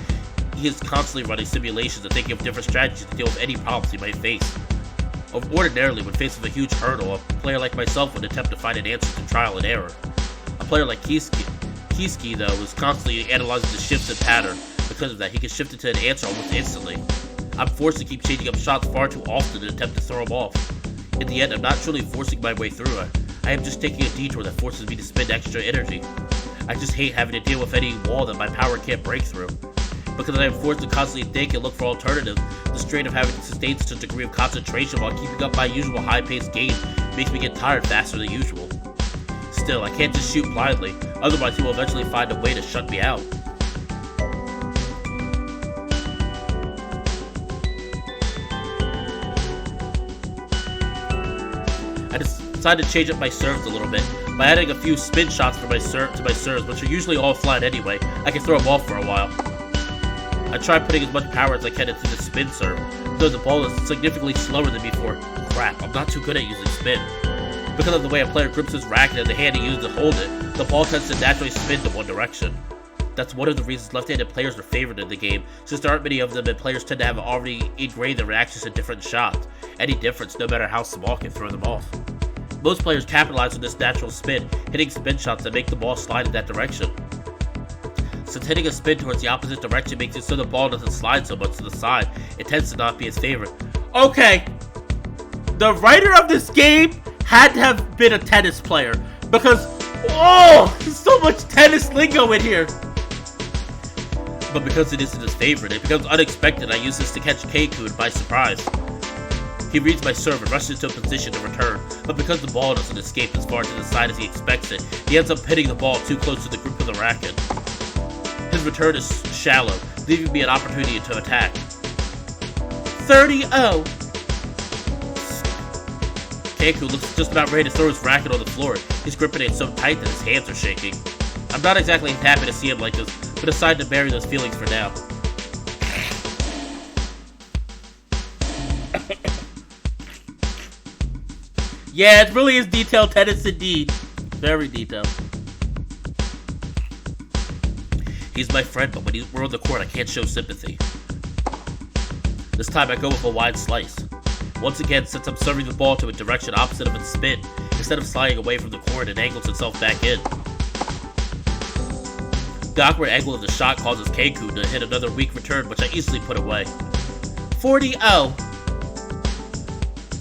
He is constantly running simulations and thinking of different strategies to deal with any problems he might face. Ordinarily, when faced with a huge hurdle, a player like myself would attempt to find an answer through trial and error. A player like Kisuke, though, is constantly analyzing the shifts and pattern. Because of that, he can shift it to an answer almost instantly. I'm forced to keep changing up shots far too often in an attempt to throw him off. In the end, I'm not truly forcing my way through it. I am just taking a detour that forces me to spend extra energy. I just hate having to deal with any wall that my power can't break through. Because I am forced to constantly think and look for alternatives, the strain of having to sustain such a degree of concentration while keeping up my usual high-paced game makes me get tired faster than usual. Still, I can't just shoot blindly, otherwise he will eventually find a way to shut me out. I decided to change up my serves a little bit. By adding a few spin shots to my serves, which are usually offline anyway, I can throw them off for a while. I try putting as much power as I can into the spin serve, though the ball is significantly slower than before. Crap, I'm not too good at using spin. Because of the way a player grips his racket and the hand he uses to hold it, the ball tends to naturally spin to one direction. That's one of the reasons left-handed players are favored in the game, since there aren't many of them and players tend to have already ingrained their reactions to different shots. Any difference, no matter how small, can throw them off. Most players capitalize on this natural spin, hitting spin shots that make the ball slide in that direction. Since hitting a spin towards the opposite direction makes it so the ball doesn't slide so much to the side, it tends to not be his favorite. Okay, the writer of this game had to have been a tennis player because, oh, there's so much tennis lingo in here. But because it isn't his favorite, it becomes unexpected. I use this to catch Keikun by surprise. He reads my serve and rushes into a position to return, but because the ball doesn't escape as far to the side as he expects it, he ends up hitting the ball too close to the grip of the racket. His return is shallow, leaving me an opportunity to attack. 30-0. Keikun looks just about ready to throw his racket on the floor. He's gripping it so tight that his hands are shaking. I'm not exactly happy to see him like this, but decided to bury those feelings for now. Yeah, it really is detailed tennis indeed. Very detailed. He's my friend, but when we're on the court, I can't show sympathy. This time I go with a wide slice. Once again, since I'm serving the ball to a direction opposite of its spin, instead of sliding away from the court, it angles itself back in. The awkward angle of the shot causes Keikun to hit another weak return, which I easily put away. 40-0.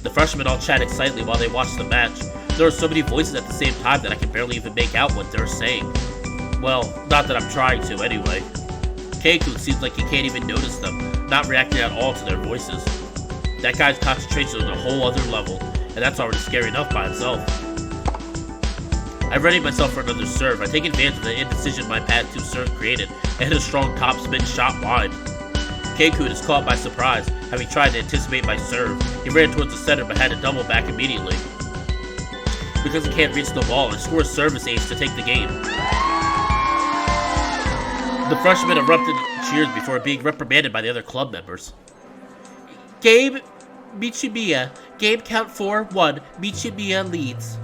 The freshmen all chat excitedly while they watch the match. There are so many voices at the same time that I can barely even make out what they're saying. Well, not that I'm trying to, anyway. Keikun seems like he can't even notice them, not reacting at all to their voices. That guy's concentration is on a whole other level, and that's already scary enough by itself. I ready myself for another serve. I take advantage of the indecision my past 2 serves created, and hit a strong topspin shot wide. Keikun is caught by surprise, having tried to anticipate my serve. He ran towards the center but had to double back immediately. Because he can't reach the ball, I score a service ace to take the game. The freshman erupted in cheers before being reprimanded by the other club members. Game Michimiya. Game count 4-1. Michimiya leads.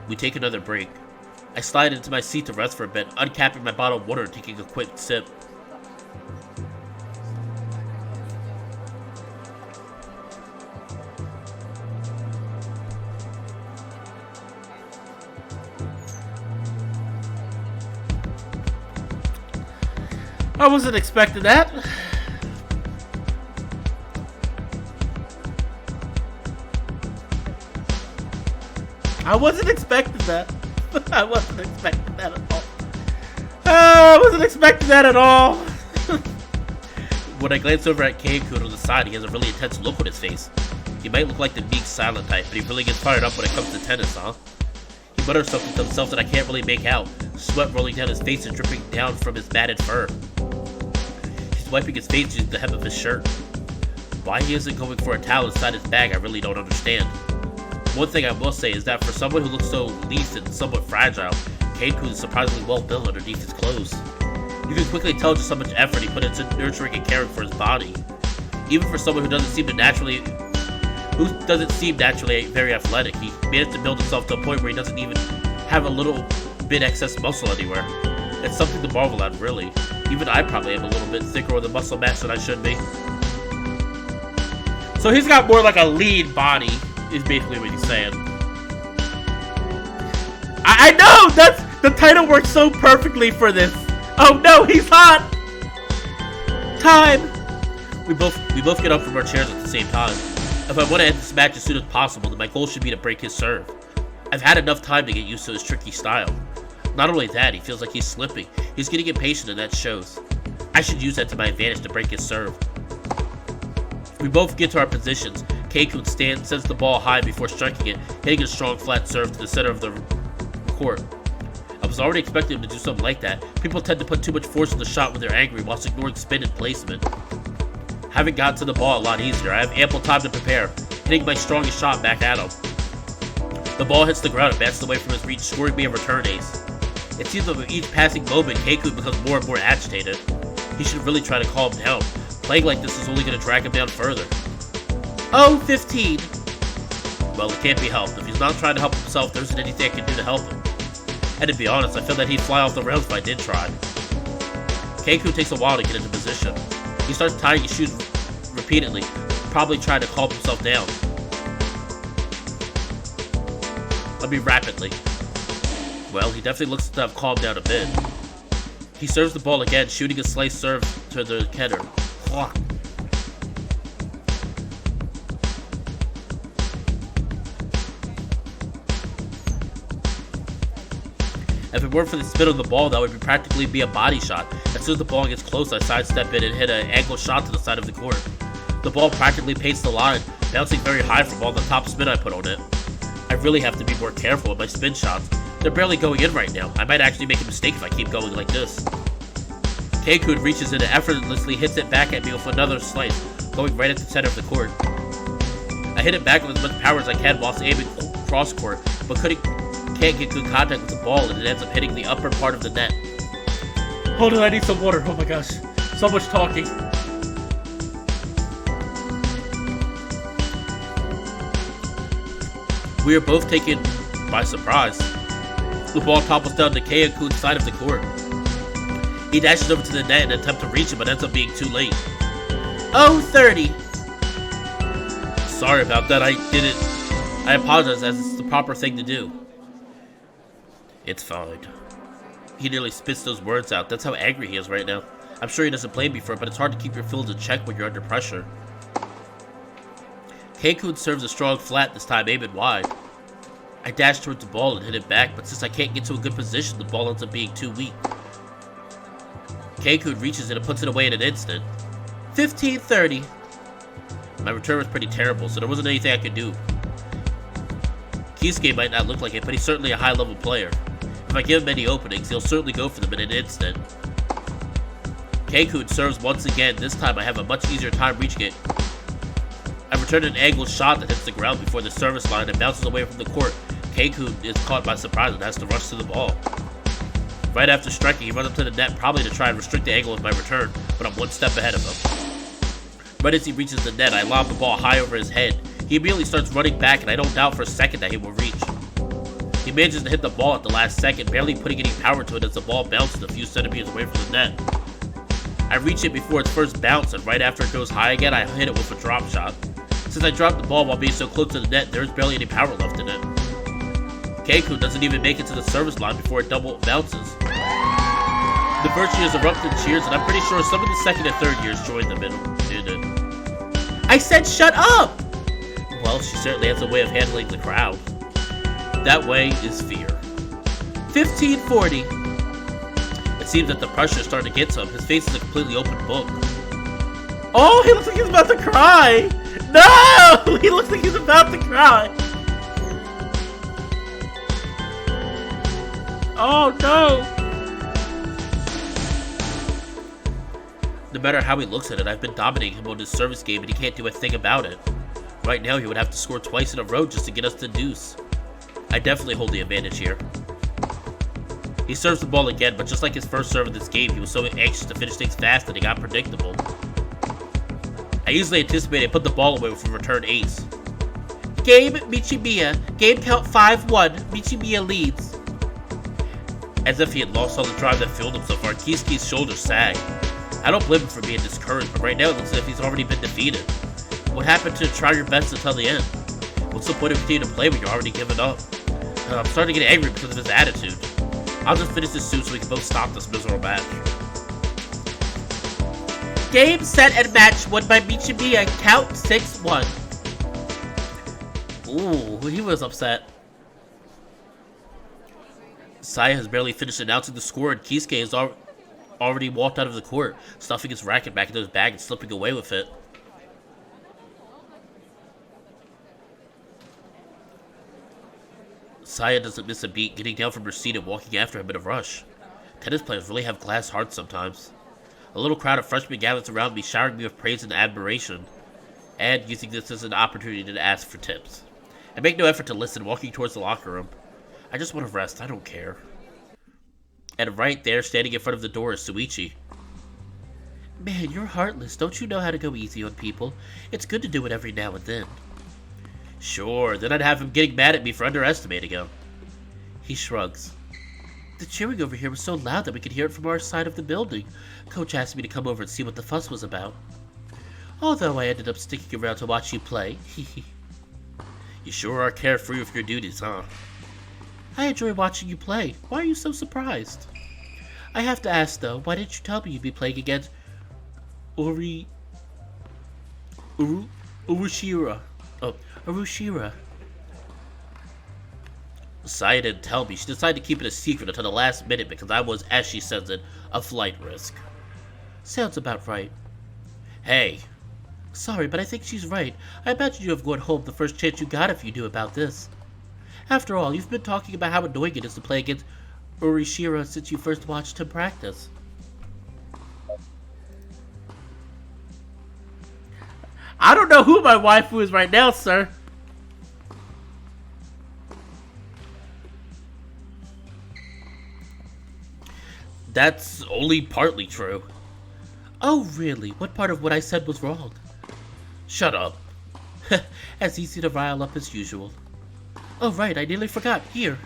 We take another break. I slide into my seat to rest for a bit, uncapping my bottle of water and taking a quick sip. I wasn't expecting that. I wasn't expecting that. I wasn't expecting that at all. I wasn't expecting that at all. When I glance over at Keikun on the side, he has a really intense look on his face. He might look like the meek, silent type, but he really gets fired up when it comes to tennis, huh? He mutters something to himself that I can't really make out, sweat rolling down his face and dripping down from his matted fur. He's wiping his face using the hem of his shirt. Why he isn't going for a towel inside his bag, I really don't understand. One thing I will say is that for someone who looks so lean and somewhat fragile, Keikun is surprisingly well built underneath his clothes. You can quickly tell just how much effort he put into nurturing and caring for his body. Even for someone who doesn't seem naturally very athletic, he managed to build himself to a point where he doesn't even have a little bit excess muscle anywhere. It's something to marvel at, really. Even I probably am a little bit thicker on the muscle mass than I should be. So he's got more like a lean body, is basically what he's saying. I know! The title works so perfectly for this. Oh no, he's hot! Time! We both get up from our chairs at the same time. If I want to end this match as soon as possible, then my goal should be to break his serve. I've had enough time to get used to his tricky style. Not only that, he feels like he's slipping. He's getting impatient and that shows. I should use that to my advantage to break his serve. We both get to our positions. Keikun sends the ball high before striking it, hitting a strong flat serve to the center of the court. I was already expecting him to do something like that. People tend to put too much force in the shot when they're angry whilst ignoring spin and placement. Having gotten to the ball a lot easier, I have ample time to prepare, hitting my strongest shot back at him. The ball hits the ground and bounces away from his reach, scoring me a return ace. It seems that with each passing moment, Keikun becomes more and more agitated. He should really try to calm down. Playing like this is only going to drag him down further. Oh, 15. Well, it can't be helped. If he's not trying to help himself, there isn't anything I can do to help him. And to be honest, I feel that he'd fly off the rails if I did try. Keikun takes a while to get into position. He starts tying his shoes repeatedly, probably trying to calm himself down. Rapidly. Well, he definitely looks to have calmed down a bit. He serves the ball again, shooting a slice serve to the ketter. If it weren't for the spin on the ball, that would practically be a body shot. As soon as the ball gets close, I sidestep it and hit an angled shot to the side of the court. The ball practically paints the line, bouncing very high from all the top spin I put on it. I really have to be more careful with my spin shots. They're barely going in right now. I might actually make a mistake if I keep going like this. Keikun reaches in and effortlessly hits it back at me with another slice, going right at the center of the court. I hit it back with as much power as I can whilst aiming cross court, but can't get good contact with the ball, and it ends up hitting the upper part of the net. Hold on, I need some water. Oh my gosh. So much talking. We are both taken by surprise. The ball topples down to Keikun's side of the court. He dashes over to the net in an attempt to reach it, but ends up being too late. Oh, 30. Sorry about that, I apologize, as it's the proper thing to do. It's fine. He nearly spits those words out. That's how angry he is right now. I'm sure he doesn't blame me for it, but it's hard to keep your feelings in check when you're under pressure. Keikun serves a strong flat, this time aiming wide. I dash towards the ball and hit it back, but since I can't get to a good position, the ball ends up being too weak. Keikun reaches it and puts it away in an instant. 15-30. My return was pretty terrible, so there wasn't anything I could do. Kisuke might not look like it, but he's certainly a high-level player. If I give him any openings, he'll certainly go for them in an instant. Keikun serves once again. This time I have a much easier time reaching it. I return an angled shot that hits the ground before the service line and bounces away from the court. Keikun is caught by surprise and has to rush to the ball. Right after striking, he runs up to the net, probably to try and restrict the angle of my return, but I'm one step ahead of him. Right as he reaches the net, I lob the ball high over his head. He immediately starts running back, and I don't doubt for a second that he will reach. He manages to hit the ball at the last second, barely putting any power to it as the ball bounces a few centimeters away from the net. I reach it before its first bounce, and right after it goes high again, I hit it with a drop shot. Since I dropped the ball while being so close to the net, there is barely any power left in it. Keikun doesn't even make it to the service line before it double bounces. The first years erupt in cheers, and I'm pretty sure some of the second and third years joined them in it. I said shut up! Well, she certainly has a way of handling the crowd. That way is fear. 15-40. It seems that the pressure is starting to get to him. His face is a completely open book. Oh, he looks like he's about to cry! No! He looks like he's about to cry! Oh, no! No matter how he looks at it, I've been dominating him on his service game and he can't do a thing about it. Right now, he would have to score twice in a row just to get us the deuce. I definitely hold the advantage here. He serves the ball again, but just like his first serve of this game, he was so anxious to finish things fast that he got predictable. I easily anticipated and put the ball away with a return ace. Game Michimiya. Game count 5-1. Michimiya leads. As if he had lost all the drive that fueled him so far, Kisuke's shoulders sag. I don't blame him for being discouraged, but right now it looks as if he's already been defeated. What happened to try your best until the end? What's the point of continuing to play when you're already giving up? I'm starting to get angry because of his attitude. I'll just finish this soon so we can both stop this miserable match. Game, set, and match won by Michimiya. Count 6-1. Ooh, he was upset. Saya has barely finished announcing the score, and Kisuke has already walked out of the court, stuffing his racket back into his bag and slipping away with it. Saya doesn't miss a beat, getting down from her seat and walking after him in a rush. Tennis players really have glass hearts sometimes. A little crowd of freshmen gathers around me, showering me with praise and admiration, and using this as an opportunity to ask for tips. I make no effort to listen, walking towards the locker room. I just want to rest, I don't care. And right there, standing in front of the door, is Yuuichi. Man, you're heartless. Don't you know how to go easy on people? It's good to do it every now and then. Sure, then I'd have him getting mad at me for underestimating him. He shrugs. The cheering over here was so loud that we could hear it from our side of the building. Coach asked me to come over and see what the fuss was about. Although I ended up sticking around to watch you play. You sure are carefree with your duties, huh? I enjoy watching you play. Why are you so surprised? I have to ask, though, why didn't you tell me you'd be playing against Urushira? Oh, Urushira. Saya didn't tell me. She decided to keep it a secret until the last minute because I was, as she says it, a flight risk. Sounds about right. Hey. Sorry, but I think she's right. I imagine you have gone home the first chance you got if you knew about this. After all, you've been talking about how annoying it is to play against Urishira since you first watched him practice. I don't know who my waifu is right now, sir. That's only partly true. Oh, really? What part of what I said was wrong? Shut up. As easy to rile up as usual. Oh, right, I nearly forgot. Here.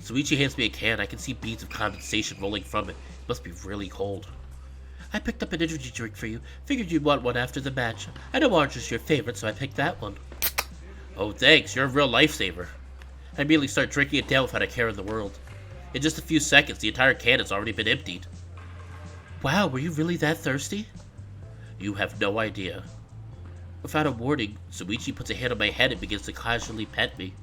Yuuichi hands me a can. I can see beads of condensation rolling from it. It must be really cold. I picked up an energy drink for you. Figured you'd want one after the match. I know orange is your favorite, so I picked that one. Oh, thanks. You're a real lifesaver. I immediately start drinking it down without a care in the world. In just a few seconds, the entire can has already been emptied. Wow, were you really that thirsty? You have no idea. Without a warning, Yuuichi puts a hand on my head and begins to casually pet me.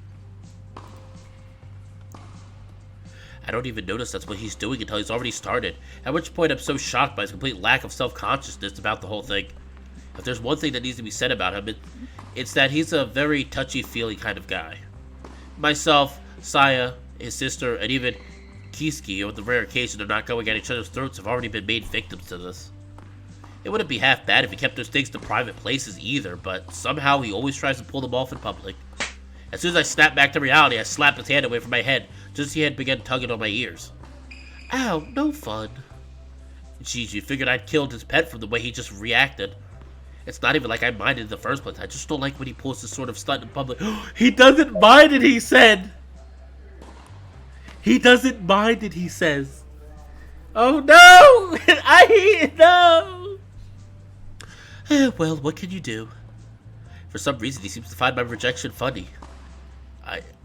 I don't even notice that's what he's doing until he's already started, at which point I'm so shocked by his complete lack of self-consciousness about the whole thing. If there's one thing that needs to be said about him, it's that he's a very touchy-feely kind of guy. Myself, Saya, his sister, and even Kiski, on the rare occasion of not going at each other's throats, have already been made victims to this. It wouldn't be half bad if he kept those things to private places either, but somehow he always tries to pull them off in public. As soon as I snap back to reality, I slapped his hand away from my head, just as he had begun tugging on my ears. Ow, no fun. Jeez, you figured I'd killed his pet from the way he just reacted. It's not even like I minded in the first place, I just don't like when he pulls this sort of stunt in public. He doesn't mind it, he said! He doesn't mind it, he says. Oh no! No! Well, what can you do? For some reason, he seems to find my rejection funny.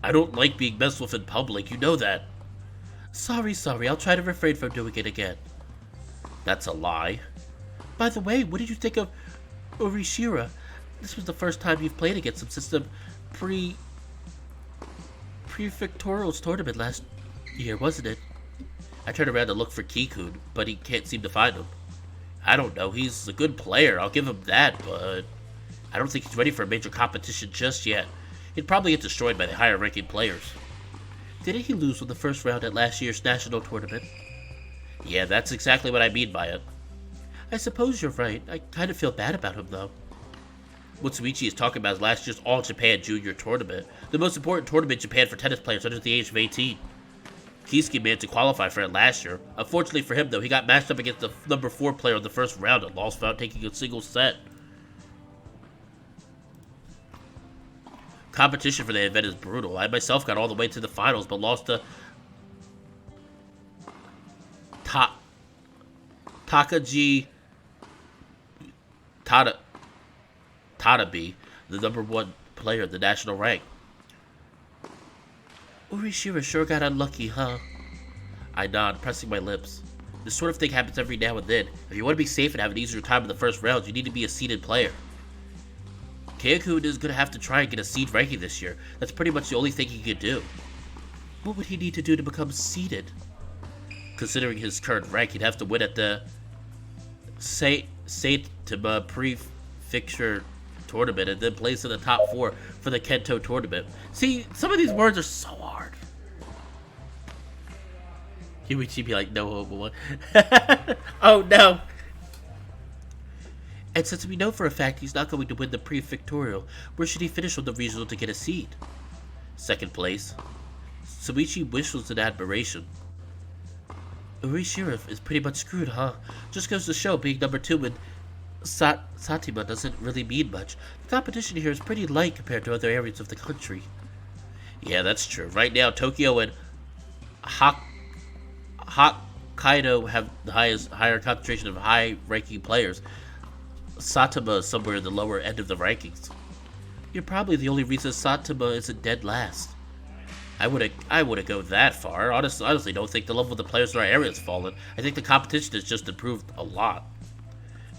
I don't like being messed with in public, you know that. Sorry, I'll try to refrain from doing it again. That's a lie. By the way, what did you think of Urishira? This was the first time you've played against him since the prefectoral's tournament last year, wasn't it? I turned around to look for Kikun, but he can't seem to find him. I don't know, he's a good player, I'll give him that, but I don't think he's ready for a major competition just yet. He'd probably get destroyed by the higher-ranking players. Didn't he lose in the first round at last year's national tournament? Yeah, that's exactly what I mean by it. I suppose you're right. I kind of feel bad about him, though. What Yuuichi is talking about is last year's All-Japan Junior Tournament, the most important tournament in Japan for tennis players under the age of 18. Kiski managed to qualify for it last year. Unfortunately for him, though, he got matched up against the number 4 player in the first round and lost without taking a single set. Competition for the event is brutal. I myself got all the way to the finals, but lost to Takaji Tadabe, the number 1 player in the national rank. Urishira sure got unlucky, huh? I nod, pressing my lips. This sort of thing happens every now and then. If you want to be safe and have an easier time in the first round, you need to be a seeded player. Keiakun is going to have to try and get a seed ranking this year. That's pretty much the only thing he could do. What would he need to do to become seeded? Considering his current rank, he'd have to win at the Saitama Prefecture tournament and then place in the top 4 for the Kento tournament. See, some of these words are so hard. Yuuichi be like, no hope one. Oh no. And since we know for a fact he's not going to win the prefectorial, where should he finish on the regional to get a seed? Second place. Yuuichi whistles in admiration. Urishira is pretty much screwed, huh? Just goes to show being number 2 in Saitama doesn't really mean much. The competition here is pretty light compared to other areas of the country. Yeah, that's true. Right now, Tokyo and Hokkaido have the higher concentration of high-ranking players. Saitama is somewhere in the lower end of the rankings. You're probably the only reason Saitama isn't dead last. I wouldn't go that far. Honestly, don't think the level of the players in our area has fallen. I think the competition has just improved a lot.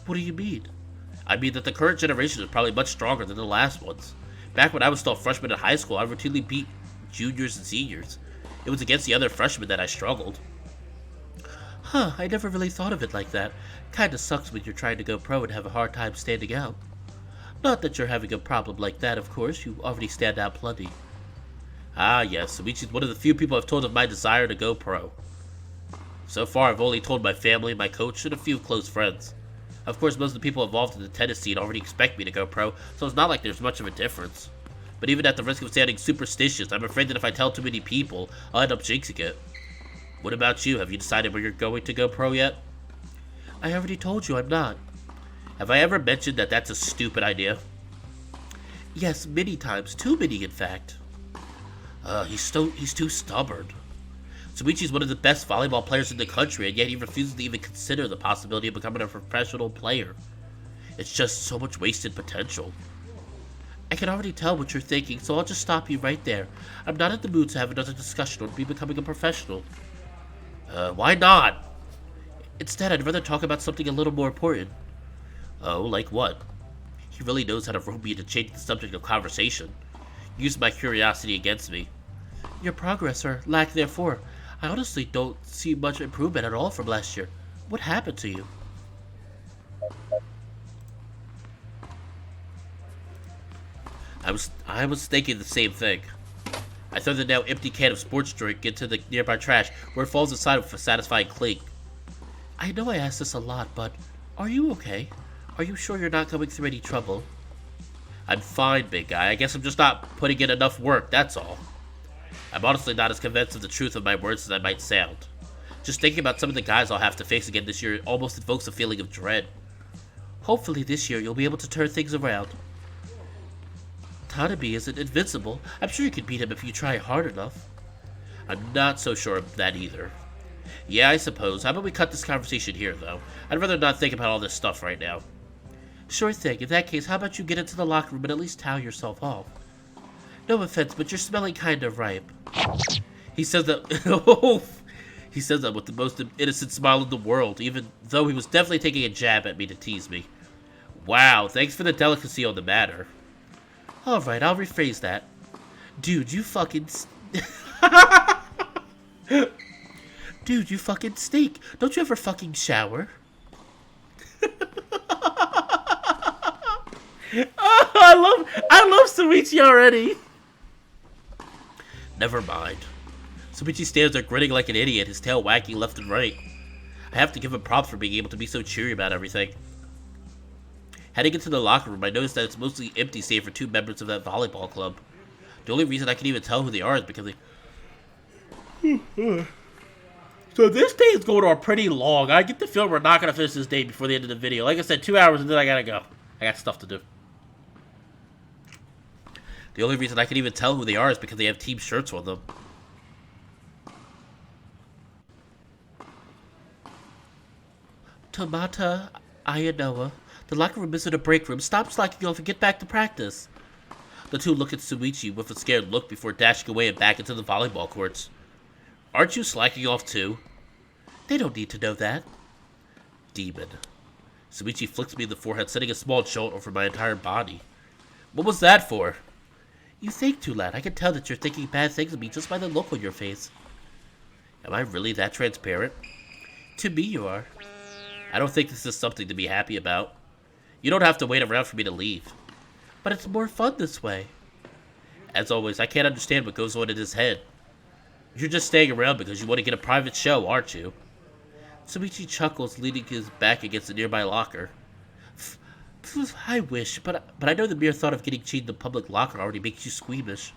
What do you mean? I mean that the current generation is probably much stronger than the last ones. Back when I was still a freshman in high school, I routinely beat juniors and seniors. It was against the other freshmen that I struggled. Huh, I never really thought of it like that. Kinda sucks when you're trying to go pro and have a hard time standing out. Not that you're having a problem like that, of course. You already stand out plenty. Ah, yes. Yuuichi's one of the few people I've told of my desire to go pro. So far, I've only told my family, my coach, and a few close friends. Of course, most of the people involved in the tennis scene already expect me to go pro, so it's not like there's much of a difference. But even at the risk of sounding superstitious, I'm afraid that if I tell too many people, I'll end up jinxing it. What about you? Have you decided where you're going to go pro yet? I already told you I'm not. Have I ever mentioned that that's a stupid idea? Yes, many times. Too many, in fact. He's too stubborn. Yuuichi's one of the best volleyball players in the country, and yet he refuses to even consider the possibility of becoming a professional player. It's just so much wasted potential. I can already tell what you're thinking, so I'll just stop you right there. I'm not in the mood to have another discussion on me becoming a professional. Why not? Instead, I'd rather talk about something a little more important. Oh, like what? He really knows how to rope me into changing the subject of conversation. Use my curiosity against me. Your progress, or lack therefore. I honestly don't see much improvement at all from last year. What happened to you? I was thinking the same thing. I throw the now empty can of sports drink into the nearby trash, where it falls inside with a satisfying clink. I know I ask this a lot, but are you okay? Are you sure you're not going through any trouble? I'm fine, big guy. I guess I'm just not putting in enough work, that's all. I'm honestly not as convinced of the truth of my words as I might sound. Just thinking about some of the guys I'll have to face again this year almost invokes a feeling of dread. Hopefully this year you'll be able to turn things around. Tanabe isn't invincible. I'm sure you can beat him if you try hard enough. I'm not so sure of that either. Yeah, I suppose. How about we cut this conversation here, though? I'd rather not think about all this stuff right now. Sure thing. In that case, how about you get into the locker room and at least towel yourself off? No offense, but you're smelling kind of ripe. He says that... He says that with the most innocent smile in the world, even though he was definitely taking a jab at me to tease me. Wow, thanks for the delicacy on the matter. Alright, I'll rephrase that. Dude, you fucking... Dude, you fucking stink. Don't you ever fucking shower? Oh, I love Yuuichi already. Never mind. Yuuichi stands there grinning like an idiot, his tail wagging left and right. I have to give him props for being able to be so cheery about everything. Heading into the locker room, I noticed that it's mostly empty save for two members of that volleyball club. The only reason I can even tell who they are is because they... So this day is going on pretty long. I get the feeling we're not going to finish this day before the end of the video. Like I said, 2 hours and then I gotta go. I got stuff to do. The only reason I can even tell who they are is because they have team shirts on them. Tomata Ayanoa. The locker room isn't a break room. Stop slacking off and get back to practice. The two look at Yuuichi with a scared look before dashing away and back into the volleyball courts. Aren't you slacking off too? They don't need to know that. Demon. Yuuichi flicks me in the forehead, sending a small jolt over my entire body. What was that for? You think too loud. I can tell that you're thinking bad things of me just by the look on your face. Am I really that transparent? To me, you are. I don't think this is something to be happy about. You don't have to wait around for me to leave. But it's more fun this way. As always, I can't understand what goes on in his head. You're just staying around because you want to get a private show, aren't you? Yuuichi chuckles, leaning his back against a nearby locker. I wish, but I know the mere thought of getting cheated in the public locker already makes you squeamish.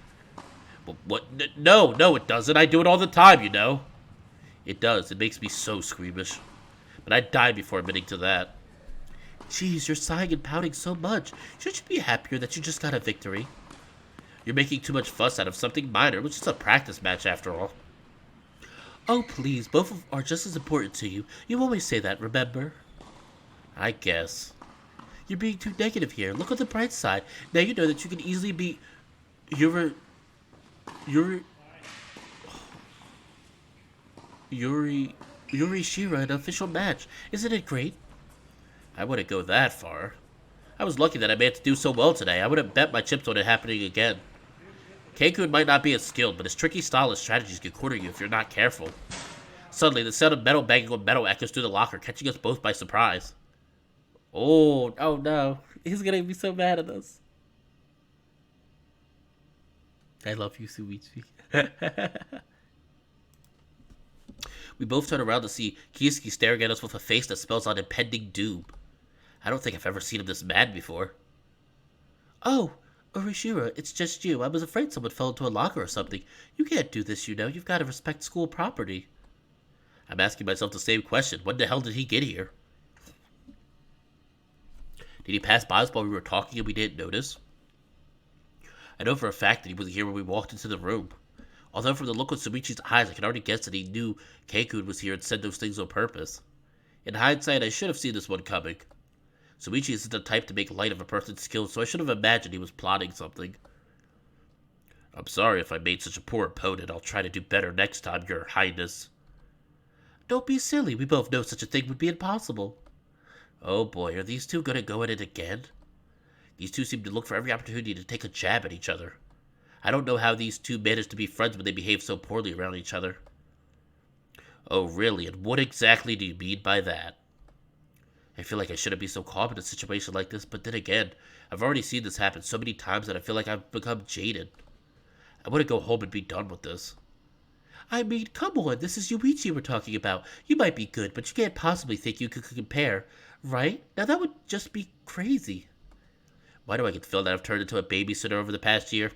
What? No, it doesn't. I do it all the time, you know. It does. It makes me so squeamish. But I'd die before admitting to that. Jeez, you're sighing and pouting so much. Shouldn't you be happier that you just got a victory? You're making too much fuss out of something minor, which is a practice match after all. Oh, please, both are just as important to you. You always say that, remember? I guess. You're being too negative here. Look on the bright side. Now you know that you can easily beat Yuri Shira in an official match. Isn't it great? I wouldn't go that far. I was lucky that I managed to do so well today. I would have bet my chips on it happening again. Keikun might not be as skilled, but his tricky style and strategies can corner you if you're not careful. Suddenly, the sound of metal banging on metal echoes through the locker, catching us both by surprise. Oh no. He's gonna be so mad at us. I love you, Yuuichi. We both turn around to see Kisuke staring at us with a face that spells out impending doom. I don't think I've ever seen him this mad before. Oh, Urashira, it's just you. I was afraid someone fell into a locker or something. You can't do this, you know. You've got to respect school property. I'm asking myself the same question. When the hell did he get here? Did he pass by us while we were talking and we didn't notice? I know for a fact that he wasn't here when we walked into the room. Although from the look on Yuuichi's eyes, I can already guess that he knew Keikun was here and said those things on purpose. In hindsight, I should have seen this one coming. Yuuichi isn't the type to make light of a person's skills, so I should have imagined he was plotting something. I'm sorry if I made such a poor opponent. I'll try to do better next time, Your Highness. Don't be silly. We both know such a thing would be impossible. Oh boy, are these two going to go at it again? These two seem to look for every opportunity to take a jab at each other. I don't know how these two manage to be friends when they behave so poorly around each other. Oh really, and what exactly do you mean by that? I feel like I shouldn't be so calm in a situation like this, but then again, I've already seen this happen so many times that I feel like I've become jaded. I want to go home and be done with this. I mean, come on, this is Yuuichi we're talking about. You might be good, but you can't possibly think you could compare, right? Now that would just be crazy. Why do I get the feeling that I've turned into a babysitter over the past year?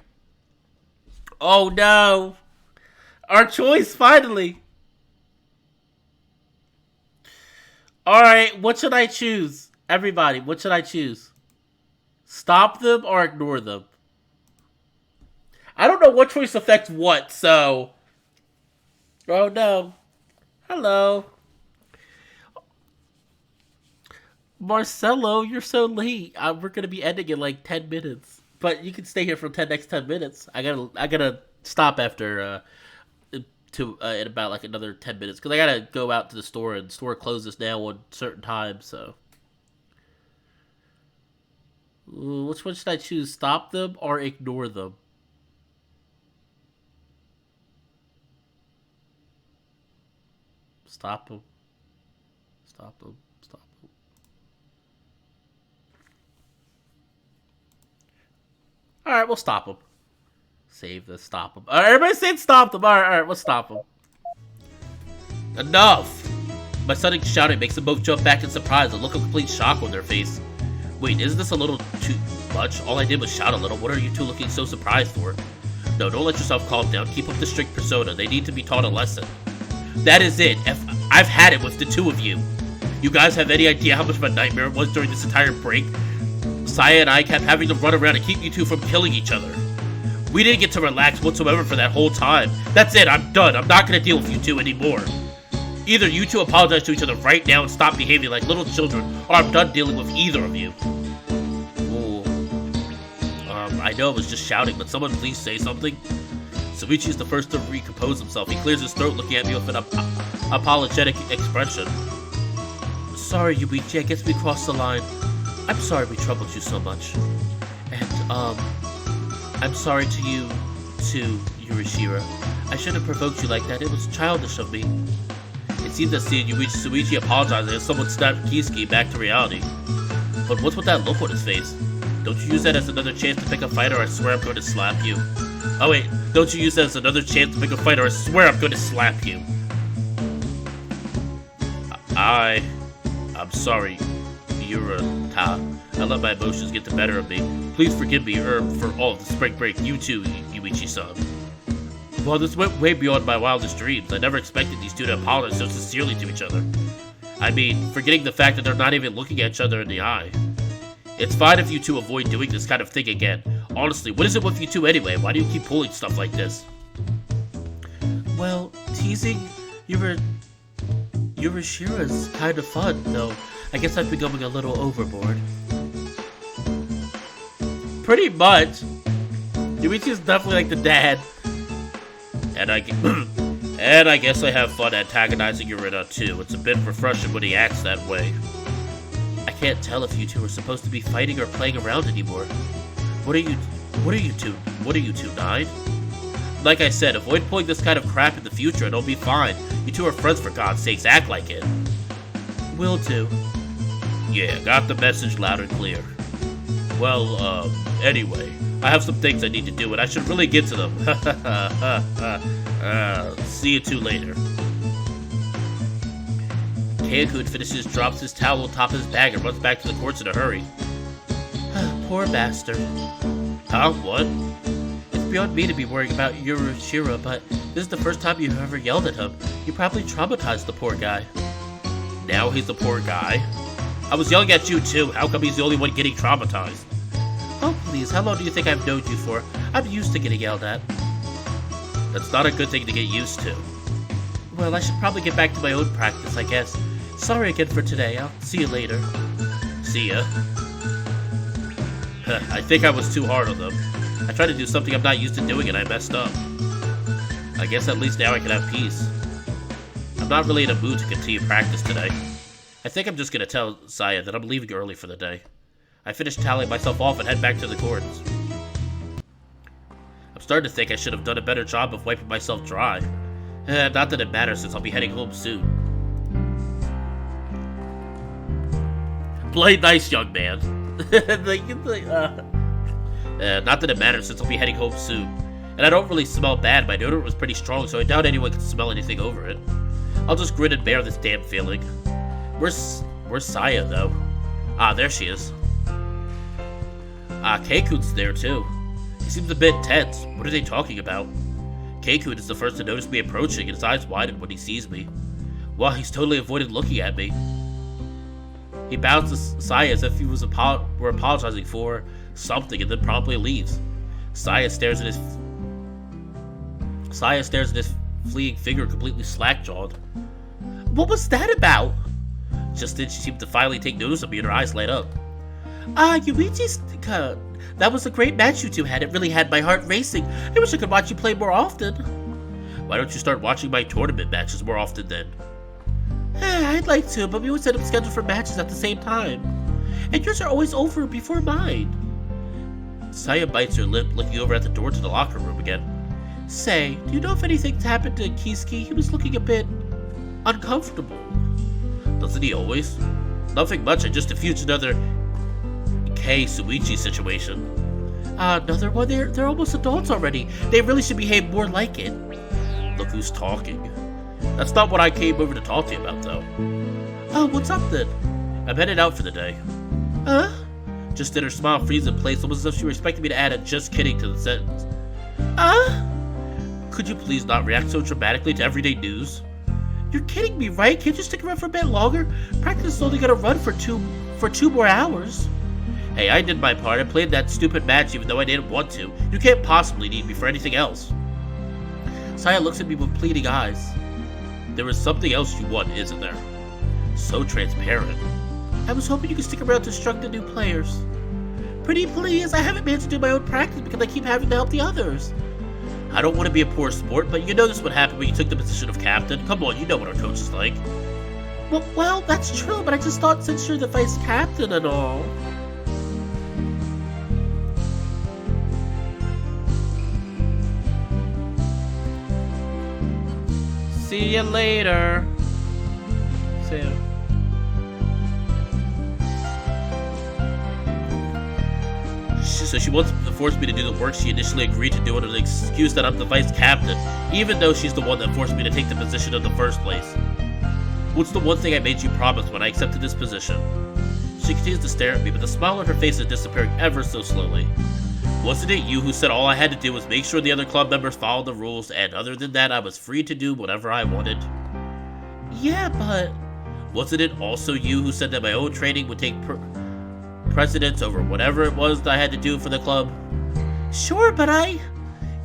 Oh no! Our choice, finally! Alright, what should I choose? Everybody, what should I choose? Stop them or ignore them? I don't know what choice affects what, so... Oh no. Hello. Marcelo, you're so late. We're gonna be ending in like 10 minutes. But you can stay here for the next 10 minutes. I gotta stop after in about like another 10 minutes because I gotta go out to the store and the store closes now on certain times. So, which one should I choose? Stop them or ignore them? Stop them. Stop them. Stop them. All right, we'll stop them. Save this. Stop them. All right, everybody said stop them. All right, we'll stop them. Enough! My sudden shouting makes them both jump back in surprise, a look of complete shock on their face. Wait, isn't this a little too much? All I did was shout a little. What are you two looking so surprised for? No, don't let yourself calm down. Keep up the strict persona. They need to be taught a lesson. That is it. I've had it with the two of you. You guys have any idea how much of a nightmare it was during this entire break? Saya and I kept having to run around and keep you two from killing each other. We didn't get to relax whatsoever for that whole time. That's it, I'm done. I'm not gonna deal with you two anymore. Either you two apologize to each other right now and stop behaving like little children, or I'm done dealing with either of you. Ooh. I know I was just shouting, but someone please say something. Yuuichi is the first to recompose himself. He clears his throat, looking at me with an apologetic expression. Sorry, Yuuichi, I guess we crossed the line. I'm sorry we troubled you so much. And, I'm sorry to you, too, Urashira. I shouldn't have provoked you like that. It was childish of me. It seemed that seeing Yuuichi apologizing as someone snapped Kisuke back to reality. But what's with that look on his face? Don't you use that as another chance to pick a fight, or I swear I'm going to slap you. Oh wait, don't you use that as another chance to pick a fight, or I swear I'm going to slap you. I'm sorry, Yurata. I let my emotions get the better of me. Please forgive me, for all of the spring break. You too, Yuichi-san. Well, this went way beyond my wildest dreams. I never expected these two to apologize so sincerely to each other. I mean, forgetting the fact that they're not even looking at each other in the eye. It's fine if you two avoid doing this kind of thing again. Honestly, what is it with you two anyway? Why do you keep pulling stuff like this? Well, teasing Urashira's kind of fun, though I guess I've been going a little overboard. Pretty much. Yuichi's definitely like the dad. And I guess I have fun antagonizing Yurita too. It's a bit refreshing when he acts that way. I can't tell if you two are supposed to be fighting or playing around anymore. What are you two, 9? Like I said, avoid pulling this kind of crap in the future and it'll be fine. You two are friends, for God's sakes, act like it. Will do. Yeah, got the message loud and clear. Well, anyway, I have some things I need to do and I should really get to them. See you two later. Keikun finishes, drops his towel on top of his bag and runs back to the courts in a hurry. Poor bastard. Huh? What? It's beyond me to be worrying about Yuuichi, but this is the first time you've ever yelled at him. You probably traumatized the poor guy. Now he's the poor guy? I was yelling at you too. How come he's the only one getting traumatized? Oh please, how long do you think I've known you for? I'm used to getting yelled at. That's not a good thing to get used to. Well, I should probably get back to my own practice, I guess. Sorry again for today. I'll see you later. See ya. I think I was too hard on them. I tried to do something I'm not used to doing and I messed up. I guess at least now I can have peace. I'm not really in a mood to continue practice today. I think I'm just gonna tell Saya that I'm leaving early for the day. I finish tallying myself off and head back to the courts. I'm starting to think I should have done a better job of wiping myself dry. Not that it matters since I'll be heading home soon. Play nice, young man. Not that it matters since I'll be heading home soon. And I don't really smell bad. My deodorant was pretty strong, so I doubt anyone can smell anything over it. I'll just grin and bear this damn feeling. Where's Saya, though? Ah, there she is. Keikun's there, too. He seems a bit tense. What are they talking about? Keikun is the first to notice me approaching, and his eyes widen when he sees me. Wow, he's totally avoided looking at me. He bows to Saya as if he were apologizing for something, and then promptly leaves. Saya stares at his fleeing figure, completely slack-jawed. What was that about? Just then, she seemed to finally take notice of me, and her eyes light up. Yuichi's... that was a great match you two had. It really had my heart racing. I wish I could watch you play more often. Why don't you start watching my tournament matches more often then? I'd like to, but we always set up scheduled for matches at the same time. And yours are always over before mine. Saya bites her lip, looking over at the door to the locker room again. Say, do you know if anything's happened to Kiski? He was looking a bit... uncomfortable. Doesn't he always? Nothing much, I just diffused another... Yuuichi situation. Another one? They're almost adults already. They really should behave more like it. Look who's talking. That's not what I came over to talk to you about, though. Oh, what's up then? I'm headed out for the day. Just then her smile freezes in place, almost as if she were expecting me to add a just kidding to the sentence. Could you please not react so dramatically to everyday news? You're kidding me, right? Can't you stick around for a bit longer? Practice is only gonna run for two more hours. Hey, I did my part. I played that stupid match even though I didn't want to. You can't possibly need me for anything else. Saya looks at me with pleading eyes. There is something else you want, isn't there? So transparent. I was hoping you could stick around to instruct the new players. Pretty please, I haven't managed to do my own practice because I keep having to help the others. I don't want to be a poor sport, but you know this would happen when you took the position of captain. Come on, you know what our coach is like. Well, that's true, but I just thought since you're the vice captain and all... See you later. See ya. So she wants to force me to do the work she initially agreed to do under the excuse that I'm the vice captain, even though she's the one that forced me to take the position in the first place. What's the one thing I made you promise when I accepted this position? She continues to stare at me, but the smile on her face is disappearing ever so slowly. Wasn't it you who said all I had to do was make sure the other club members followed the rules, and other than that, I was free to do whatever I wanted? Yeah, but... Wasn't it also you who said that my own training would take precedence over whatever it was that I had to do for the club? Sure, but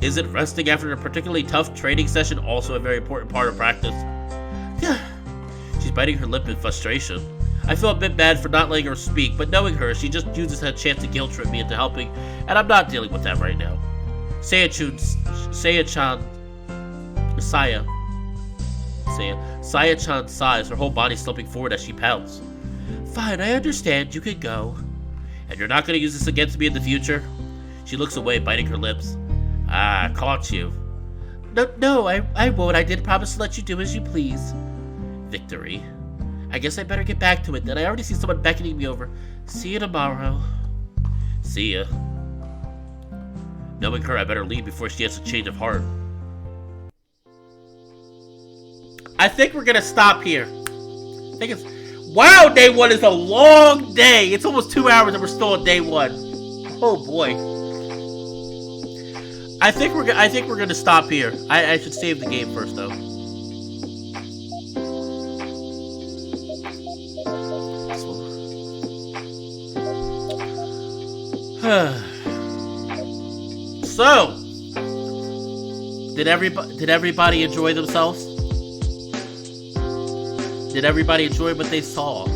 Isn't resting after a particularly tough training session also a very important part of practice? She's biting her lip in frustration. I feel a bit bad for not letting her speak, but knowing her, she just uses that chance to guilt trip me into helping, and I'm not dealing with that right now. Saya-chan sighs, her whole body slumping forward as she pouts. Fine, I understand, you can go. And you're not going to use this against me in the future? She looks away, biting her lips. Caught you. No, I won't. I did promise to let you do as you please. Victory. I guess I better get back to it then. I already see someone beckoning me over. See you tomorrow. See ya. Knowing her, I better leave before she has a change of heart. I think we're gonna stop here. I think it's... Wow, day 1 is a long day. It's almost 2 hours and we're still on day 1. Oh boy. I think we're gonna stop here. I should save the game first though. So, did everybody enjoy themselves? Did everybody enjoy what they saw?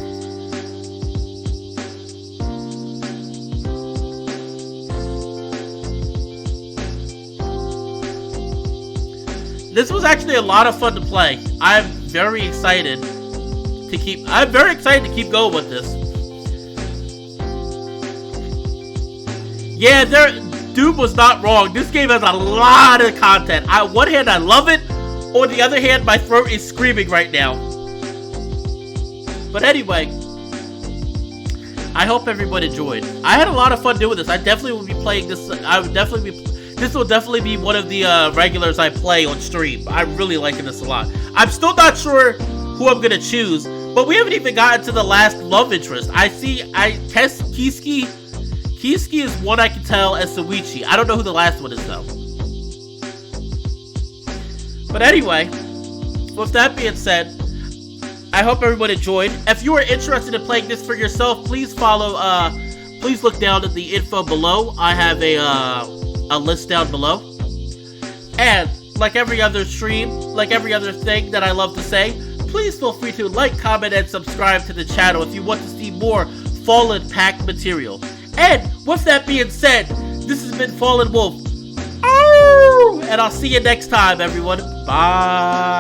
This was actually a lot of fun to play. I'm very excited to keep going with this. Yeah, Doom was not wrong. This game has a lot of content. On one hand, I love it. On the other hand, my throat is screaming right now. But anyway, I hope everyone enjoyed. I had a lot of fun doing this. I definitely will be playing this. This will definitely be one of the regulars I play on stream. I'm really liking this a lot. I'm still not sure who I'm gonna choose, but we haven't even gotten to the last love interest. Kiski. Kiski is one I can tell as Yuuichi. I don't know who the last one is though. But anyway, with that being said, I hope everyone enjoyed. If you are interested in playing this for yourself, please please look down at the info below. I have a list down below. And like every other stream, like every other thing that I love to say, please feel free to like, comment, and subscribe to the channel if you want to see more Fallen Pack material. And with that being said, this has been Fallenwolf. And I'll see you next time, everyone. Bye.